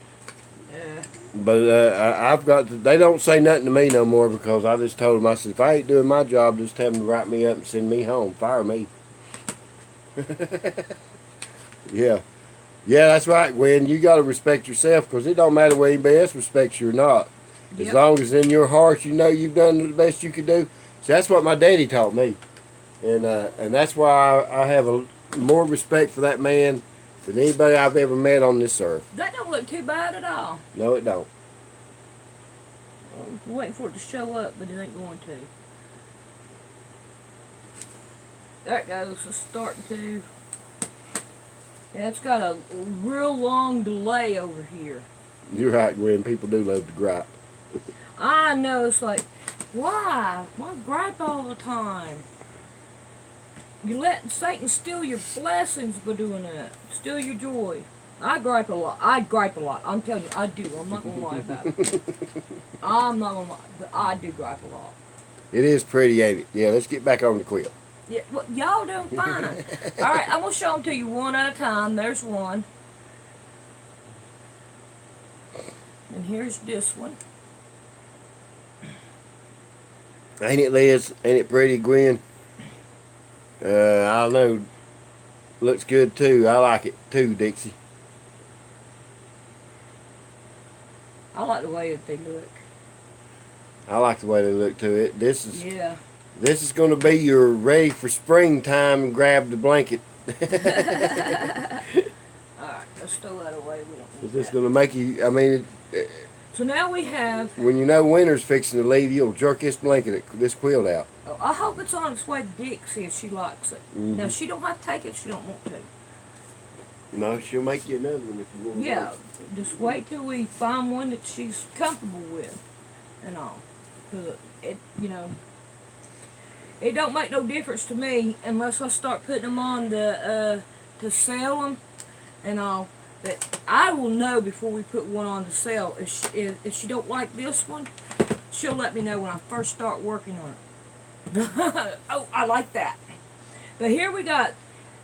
but I've got to, they don't say nothing to me no more, because I just told them, I said, if I ain't doing my job, just tell them to write me up and send me home. Fire me. Yeah. Yeah, that's right, Gwen. You got to respect yourself, because it don't matter whether anybody else respects you or not. As long as in your heart you know you've done the best you could do. So that's what my daddy taught me. And that's why I have more respect for that man than anybody I've ever met on this earth. That don't look too bad at all. No, it don't. I'm waiting for it to show up, but it ain't going to. There it goes. It's starting to. Yeah, it's got a real long delay over here. You're right, Gwen. People do love to gripe. I know. It's like, why? Why gripe all the time? You let Satan steal your blessings by doing that. Steal your joy. I gripe a lot. I'm telling you, I do. I'm not going to lie about it. I'm not going to lie. But I do gripe a lot. It is pretty, ain't it? Yeah, let's get back on the quilt. Yeah, well, y'all doing fine. All right, I'm going to show them to you one at a time. There's one. And here's this one. Ain't it, Liz? Ain't it pretty, Gwen? I don't know. Looks good, too. I like it, too, Dixie. I like the way that they look. I like the way they look, too. This is going to be your ready for springtime and grab the blanket. Alright, let's throw that away. We don't need Is this that. going to make you, I mean... So now we have... When you know winter's fixing to leave, you'll jerk this blanket, this quilt out. Oh, I hope it's on its way to Dixie if she likes it. Mm-hmm. Now, she don't have to take it if she don't want to. No, she'll make you another one if you want. Yeah, just wait till we find one that she's comfortable with and all. Because it, it don't make no difference to me unless I start putting them on to sell them and all. But I will know before we put one on to sell. If she don't like this one, she'll let me know when I first start working on it. Oh, I like that. But here we got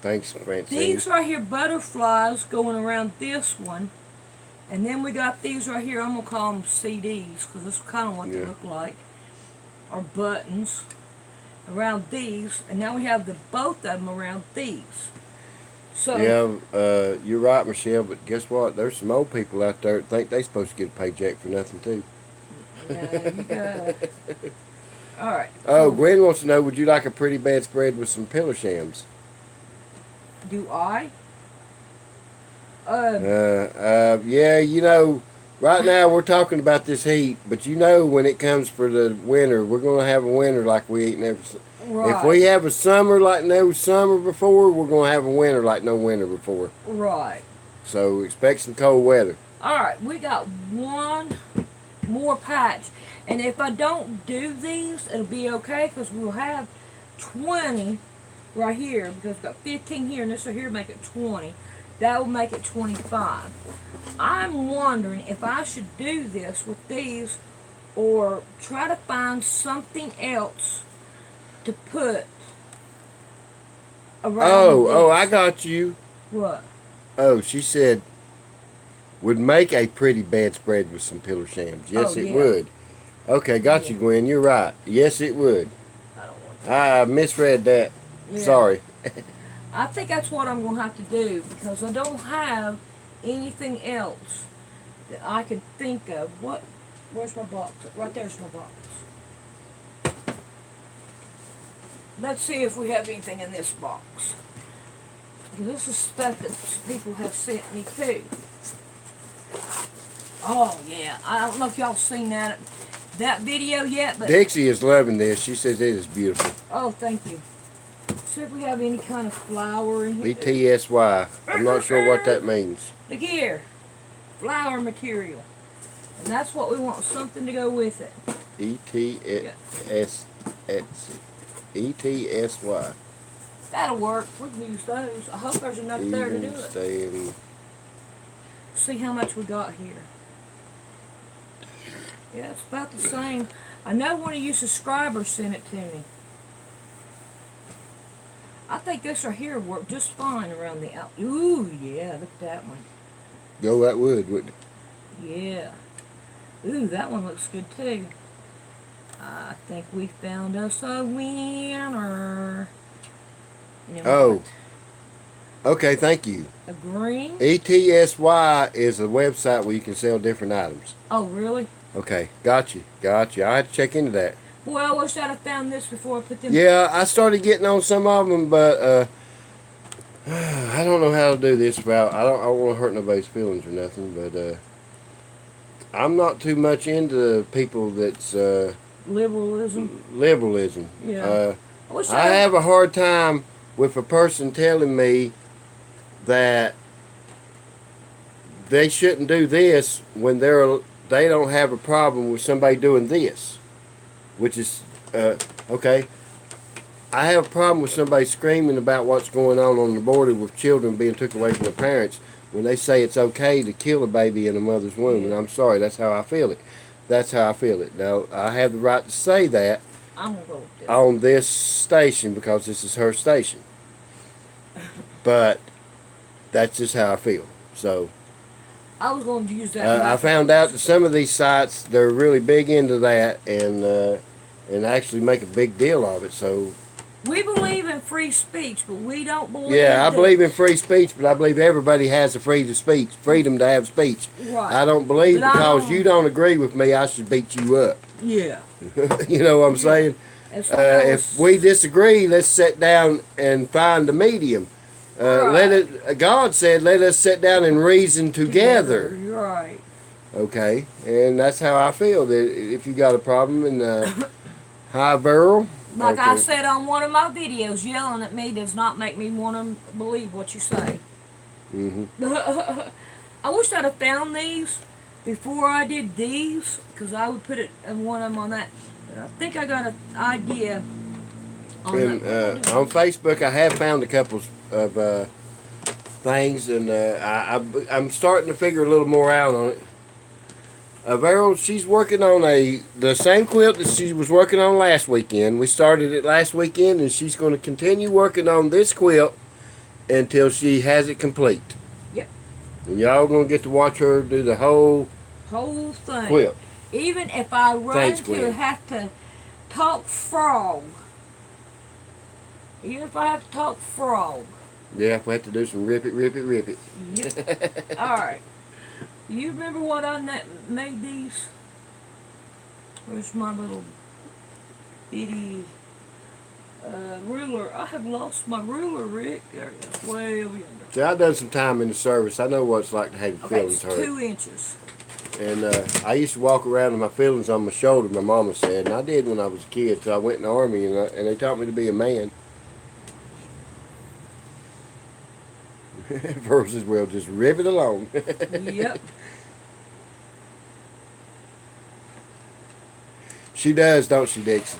Thanks, Francine. these right here, butterflies going around this one. And then we got these right here, I'm going to call them CDs, because that's kind of what they look like. Or buttons. Around these. And now we have both of them around these. So, yeah, you're right, Michelle, but guess what? There's some old people out there that think they're supposed to get a paycheck for nothing, too. There you go. Alright. Oh, Gwen wants to know, would you like a pretty bedspread with some pillow shams? Do I? Yeah, right now we're talking about this heat, but when it comes for the winter, we're going to have a winter like we ain't never seen. Right. If we have a summer like no summer before, we're going to have a winter like no winter before. Right. So expect some cold weather. Alright, we got one more patch. And if I don't do these, it'll be okay, because we'll have 20 right here, because we've got 15 here, and this right here make it 20. That will make it 25. I'm wondering if I should do this with these, or try to find something else to put around these. I got you. What? Oh, she said, would make a pretty bedspread with some pillow shams. Yes, it would. Okay, got Yeah. you, Gwen. You're right. Yes, it would. I don't want I misread that. Yeah. Sorry. I think that's what I'm going to have to do because I don't have anything else that I can think of. Where's my box? Right there's my box. Let's see if we have anything in this box. This is stuff that people have sent me too. Oh yeah, I don't know if y'all seen that video yet, but Dixie is loving this. She says it is beautiful. oh, thank you. See if we have any kind of flower in here. BTSY. I'm not sure what that means. Look here, flower material, and that's what we want. Something to go with it. ETSY. That'll work. We can use those. I hope there's enough there to do it. Staying. See how much we got here. Yeah, it's about the same. I know one of you subscribers sent it to me. I think this right here worked just fine around the out. Ooh, yeah, look at that one. Go that would, wouldn't it? Yeah. Ooh, that one looks good too. I think we found us a winner. You know Oh. what? Okay, thank you. A green? ETSY is a website where you can sell different items. Oh, really? Okay, got you. Got you. I had to check into that. Boy, I wish I'd have found this before I put them. Yeah, I started getting on some of them, but I don't know how to do this without. I don't want to hurt nobody's feelings or nothing, but I'm not too much into people that's Liberalism? liberalism. Yeah. I have a hard time with a person telling me that they shouldn't do this when they don't have a problem with somebody doing this, which is okay. I have a problem with somebody screaming about what's going on the border with children being took away from their parents when they say it's okay to kill a baby in a mother's womb. And I'm sorry, that's how I feel it. That's how I feel it. Now, I have the right to say that I'm gonna go with this. on this station because this is her station. But that's just how I feel. So I was going to use that. I found out that some of these sites, they're really big into that and actually make a big deal of it. So we believe in free speech, but we don't believe. yeah, I believe in free speech, but I believe everybody has the freedom to have speech. Right. I don't believe because you don't agree with me, I should beat you up. Yeah. You know what I'm saying? If we disagree, let's sit down and find the medium. Right. God said, let us sit down and reason together. Right. Okay, and that's how I feel. That if you got a problem in high barrel, like okay. I said on one of my videos, yelling at me does not make me want to believe what you say. I wish I'd have found these before I did these, because I would put it in one of them on that. But I think I got an idea on On Facebook, I have found a couple of things, and I'm starting to figure a little more out on it. Vero, she's working on the same quilt that she was working on last weekend. We started it last weekend, and she's going to continue working on this quilt until she has it complete. Yep. And y'all going to get to watch her do the whole thing. Quilt. Even if I run to have to talk frog. Even if I have to talk frog. Yeah, if we have to do some rip it. Yep. Alright. You remember what I made these? Where's my little bitty ruler? I have lost my ruler, Rick. There it is, way over yonder. See, I've done some time in the service. I know what it's like to have your feelings hurt. It's 2 inches. And I used to walk around with my feelings on my shoulder, my mama said. And I did when I was a kid, so I went in the Army, and they taught me to be a man. Versus, well, just rip it along. Yep. She does, don't she, Dixie?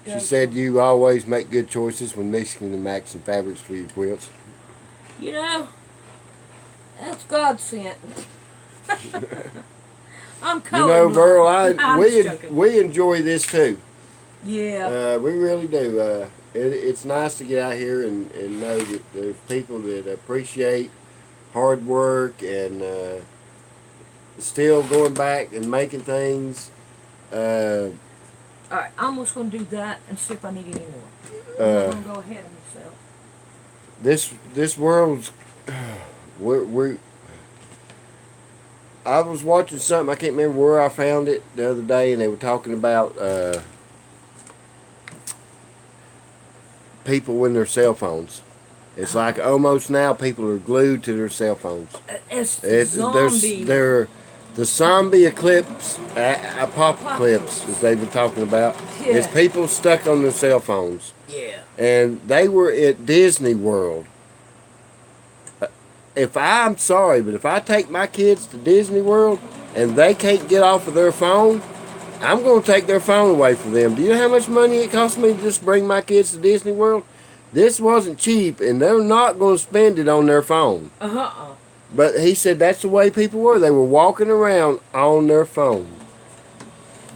She said you always make good choices when mixing and matching fabrics for your quilts. You know, that's God sent. I'm colorblind. You know, Burl, we enjoy this too. Yeah. We really do. It's nice to get out here and know that there's people that appreciate hard work and still going back and making things. Alright, I'm just going to do that and see if I need any more. I'm not uh, going to go ahead of myself. this world's we I was watching something, I can't remember where I found it the other day, and they were talking about people with their cell phones. It's like almost now people are glued to their cell phones. It's There's zombie. the zombie apocalypse that they've been talking about is Yeah. people stuck on their cell phones. Yeah. And they were at Disney World. I'm sorry, but if I take my kids to Disney World and they can't get off of their phone, I'm going to take their phone away from them. Do you know how much money it cost me to just bring my kids to Disney World? This wasn't cheap, and they're not going to spend it on their phone. But he said that's the way people were. They were walking around on their phone.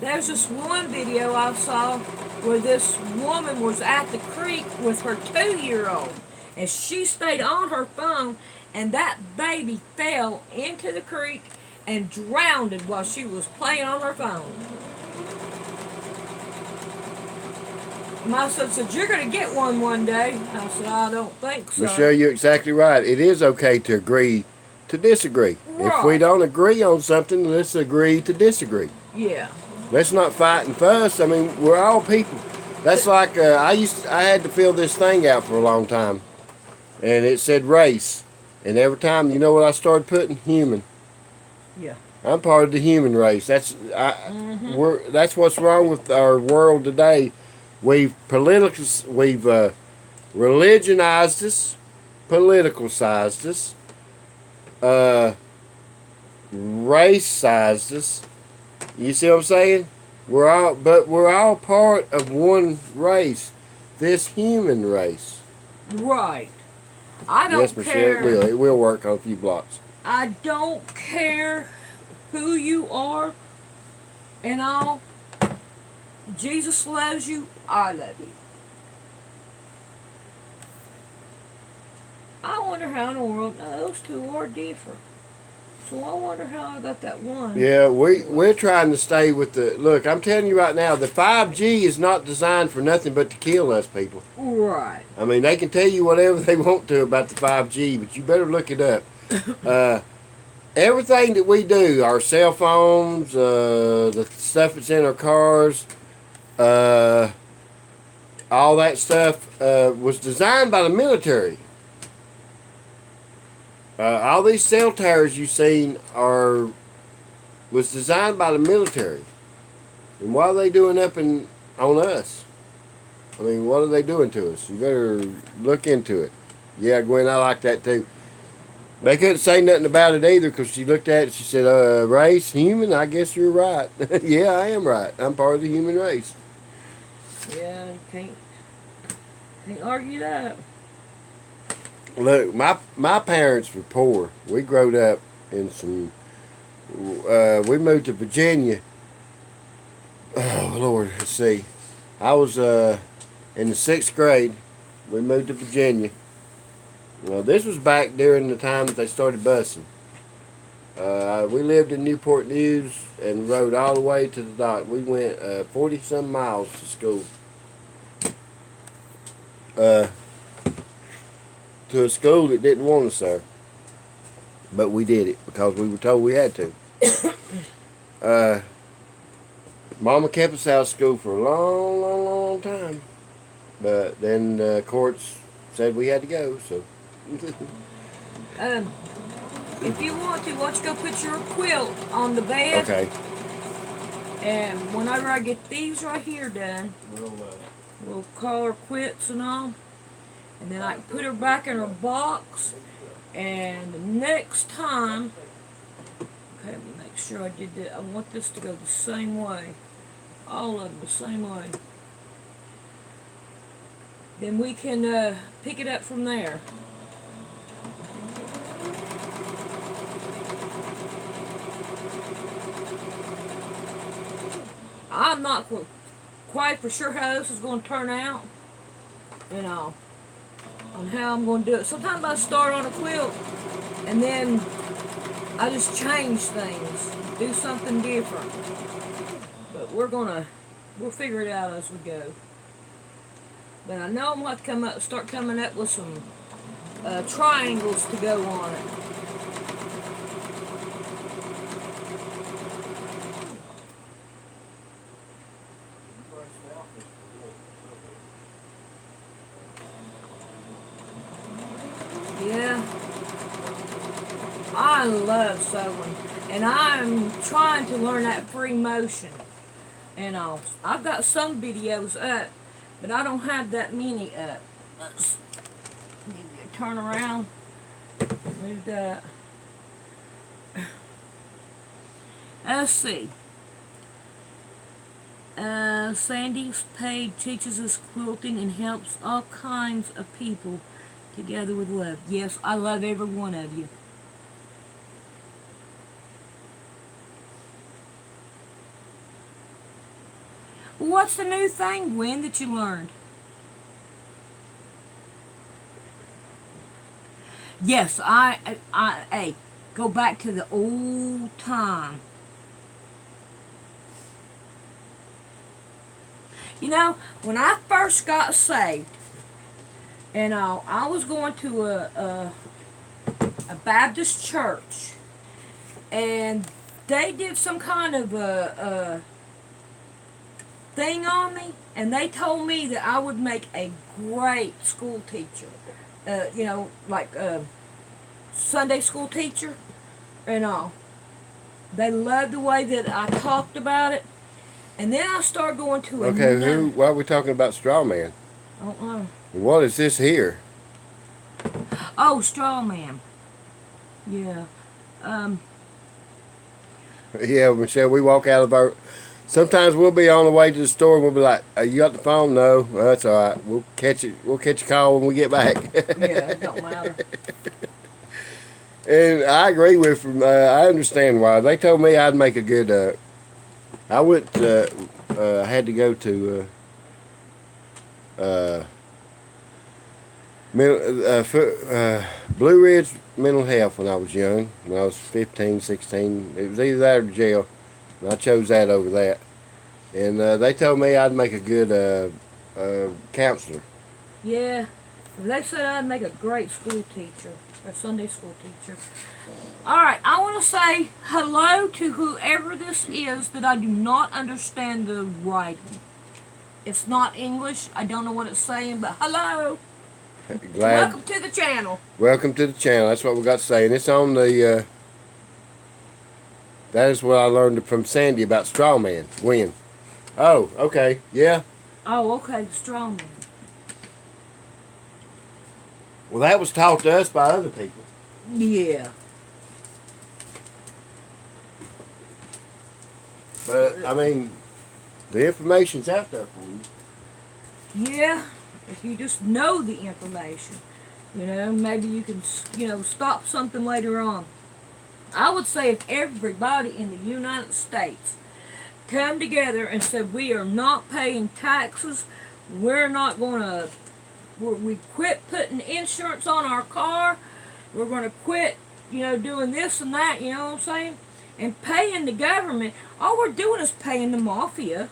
There's this one video I saw where this woman was at the creek with her 2-year-old, and she stayed on her phone, and that baby fell into the creek and drowned while she was playing on her phone. My son said, "You're going to get one day." I said, "I don't think so." Michelle, you're exactly right. It is okay to agree to disagree. Right. If we don't agree on something, let's agree to disagree. Yeah. Let's not fight and fuss. I mean, we're all people. That's like I had to fill this thing out for a long time, and it said race, and every time, you know what I started putting? Human. Yeah. I'm part of the human race. That's what's wrong with our world today. We've religionized us, politicalized us, race-sized us. You see what I'm saying? We're all part of one race, this human race. Right. I don't Yes, Michelle, care. it will work on a few blocks. I don't care who you are and all. Jesus loves you. I love you. I wonder how in the world those two are different. So I wonder how I got that one. Yeah, we're trying to stay with the look. I'm telling you right now, the 5G is not designed for nothing but to kill us people. Right. I mean, they can tell you whatever they want to about the 5G, but you better look it up. Everything that we do, our cell phones, the stuff that's in our cars, all that stuff was designed by the military. All these cell towers you've seen was designed by the military. And what are they doing on us? I mean, what are they doing to us? You better look into it. Yeah, Gwen, I like that too. They couldn't say nothing about it either because she looked at it. She said, race, human, I guess you're right. Yeah, I am right. I'm part of the human race. Yeah, you can't argue that. Look, my parents were poor. We growed up in some. We moved to Virginia. Oh Lord, let's see. I was in the 6th grade. We moved to Virginia. Well, this was back during the time that they started busing. We lived in Newport News and rode all the way to the dock. We went 40-some miles to school. To a school that didn't want us there. But we did it because we were told we had to. Mama kept us out of school for a long, long, long time. But then courts said we had to go, so. If you want to, why don't you go put your quilt on the bed? Okay. And whenever I get these right here done, we'll call her quits and all. And then I can put her back in her box. And the next time, okay, let me make sure I did that. I want this to go the same way. All of them the same way. Then we can pick it up from there. I'm not quite for sure how this is going to turn out, you know, on how I'm going to do it. Sometimes I start on a quilt and then I just change things, do something different. But we'll figure it out as we go. But I know I'm going to start coming up with some triangles to go on it. Yeah, I love sewing, and I'm trying to learn that free motion and all. I've got some videos up, but I don't have that many up. Let's turn around, move that. Let's see. Sandy's page teaches us quilting and helps all kinds of people together with love. Yes, I love every one of you. What's the new thing, Gwen, that you learned? Yes, hey, go back to the old time. You know, when I first got saved, and I was going to a Baptist church, and they did some kind of a thing on me, and they told me that I would make a great school teacher. You know, like a Sunday school teacher and all. They loved the way that I talked about it. And then I started going to Okay, why are we talking about straw man? I don't know. What is this here? Oh, straw man. Yeah. Yeah, Michelle, we walk out of our... Sometimes we'll be on the way to the store and we'll be like, you got the phone? No. Well, that's all right. We'll catch a call when we get back. Yeah, it don't matter. And I agree with them. I understand why. They told me I'd make a good... I went... had to go to... Blue Ridge Mental Health when I was young. When I was 15, 16. It was either that or jail. And I chose that over that. And they told me I'd make a good counselor. Yeah. They said I'd make a great school teacher. A Sunday school teacher. Alright, I want to say hello to whoever this is that I do not understand the writing. It's not English. I don't know what it's saying, but hello. Welcome to the channel. Welcome to the channel. That's what we got to say. And it's on the... that is what I learned from Sandy about straw man. When? Oh, okay. Yeah. Oh, okay. The straw man. Well, that was taught to us by other people. Yeah. But, I mean, the information's out there for you. Yeah. If you just know the information. You know, maybe you can, stop something later on. I would say if everybody in the United States come together and said we are not paying taxes, we're not going to, we quit putting insurance on our car, we're going to quit, doing this and that, you know what I'm saying? And paying the government, all we're doing is paying the mafia.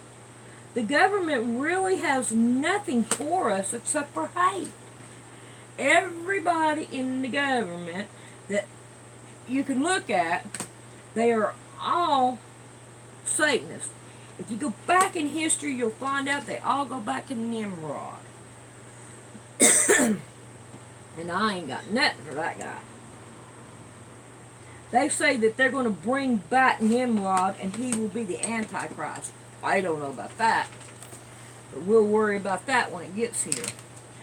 The government really has nothing for us except for hate. Everybody in the government that you can look at, they are all Satanists. If you go back in history, you'll find out they all go back to Nimrod. And I ain't got nothing for that guy. They say that they're going to bring back Nimrod and he will be the Antichrist. I don't know about that. But we'll worry about that when it gets here.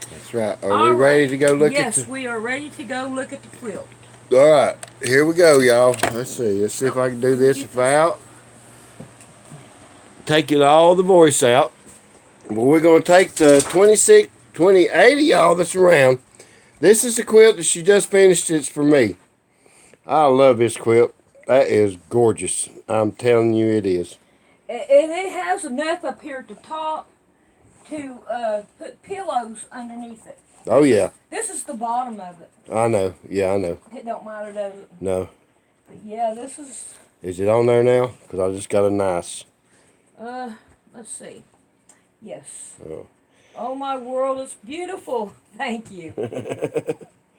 That's right. Are we ready to go look at Yes, we are ready to go look at the quilt. All right. Here we go, y'all. Let's see. Let's see if I can do this without taking all the voice out. Well, we're going to take the 2080, y'all, that's around. This is the quilt that she just finished. It's for me. I love this quilt. That is gorgeous. I'm telling you it is. And it has enough up here at the top to put pillows underneath it. Oh, yeah. This is the bottom of it. I know. Yeah, I know. It don't matter, does it? No. But yeah, this is... Is it on there now? Because I just got a nice... Let's see. Yes. Oh. Oh, my world, it's beautiful. Thank you.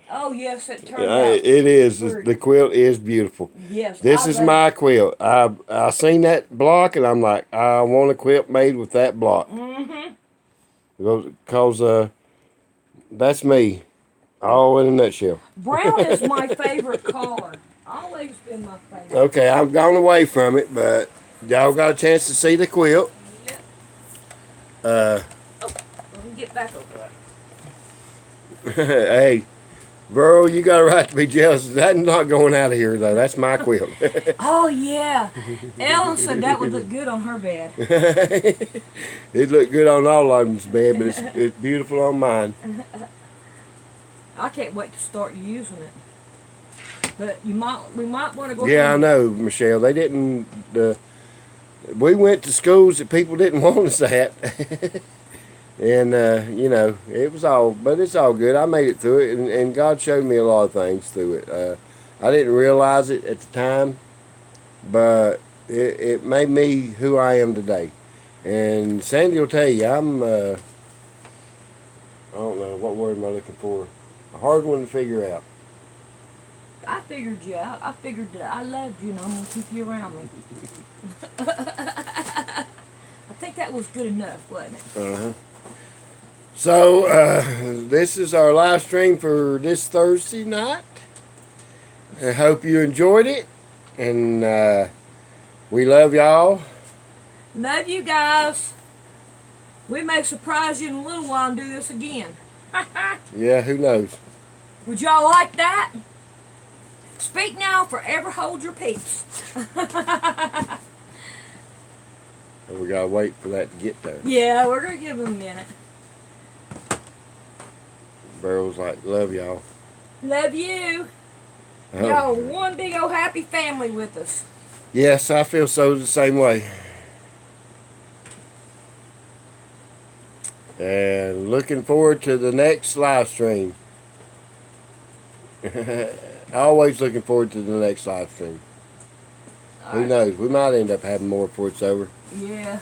Oh, yes, it turned Yeah, out. it is. Very, The quilt is beautiful. yes, This I is love my it. quilt. I seen that block and I'm like, I want a quilt made with that block. Mm-hmm. Because that's me, all in a nutshell. Brown is my favorite color. Always been my favorite. Okay, I've gone away from it, but y'all got a chance to see the quilt. Yep. Uh, Oh, let me get back over it. hey, Burl, you got a right to be jealous. That's not going out of here, though. That's my quilt. Oh, yeah. Ellen said that would look good on her bed. It looked good on all of them's bed, but it's beautiful on mine. I can't wait to start using it. But we might want to go. Yeah, I know, Michelle. They didn't. We went to schools that people didn't want us at, and you know, it was all. But it's all good. I made it through it, and God showed me a lot of things through it. I didn't realize it at the time, but it made me who I am today. And Sandy will tell you, I'm. I don't know what word am I looking for. A hard one to figure out. I figured you out. I figured that I loved you and I'm gonna keep you around me. I think that was good enough, wasn't it? Uh-huh. So, this is our live stream for this Thursday night. I hope you enjoyed it. And we love y'all. Love you guys. We may surprise you in a little while and do this again. Yeah, who knows? Would y'all like that? Speak now, forever hold your peace. We gotta wait for that to get there. Yeah, we're gonna give them a minute. Beryl's like, love y'all. Love you. Oh. Y'all are one big old happy family with us. Yes, I feel so the same way. And looking forward to the next live stream. Always looking forward to the next live stream. Who knows? We might end up having more before it's over. Yeah.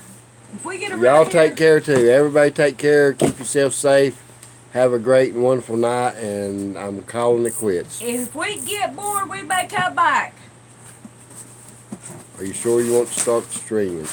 If we get around Y'all here, take care too. Everybody take care. Keep yourself safe. Have a great and wonderful night. And I'm calling it quits. if we get bored, we may come back. Are you sure you want to start streaming?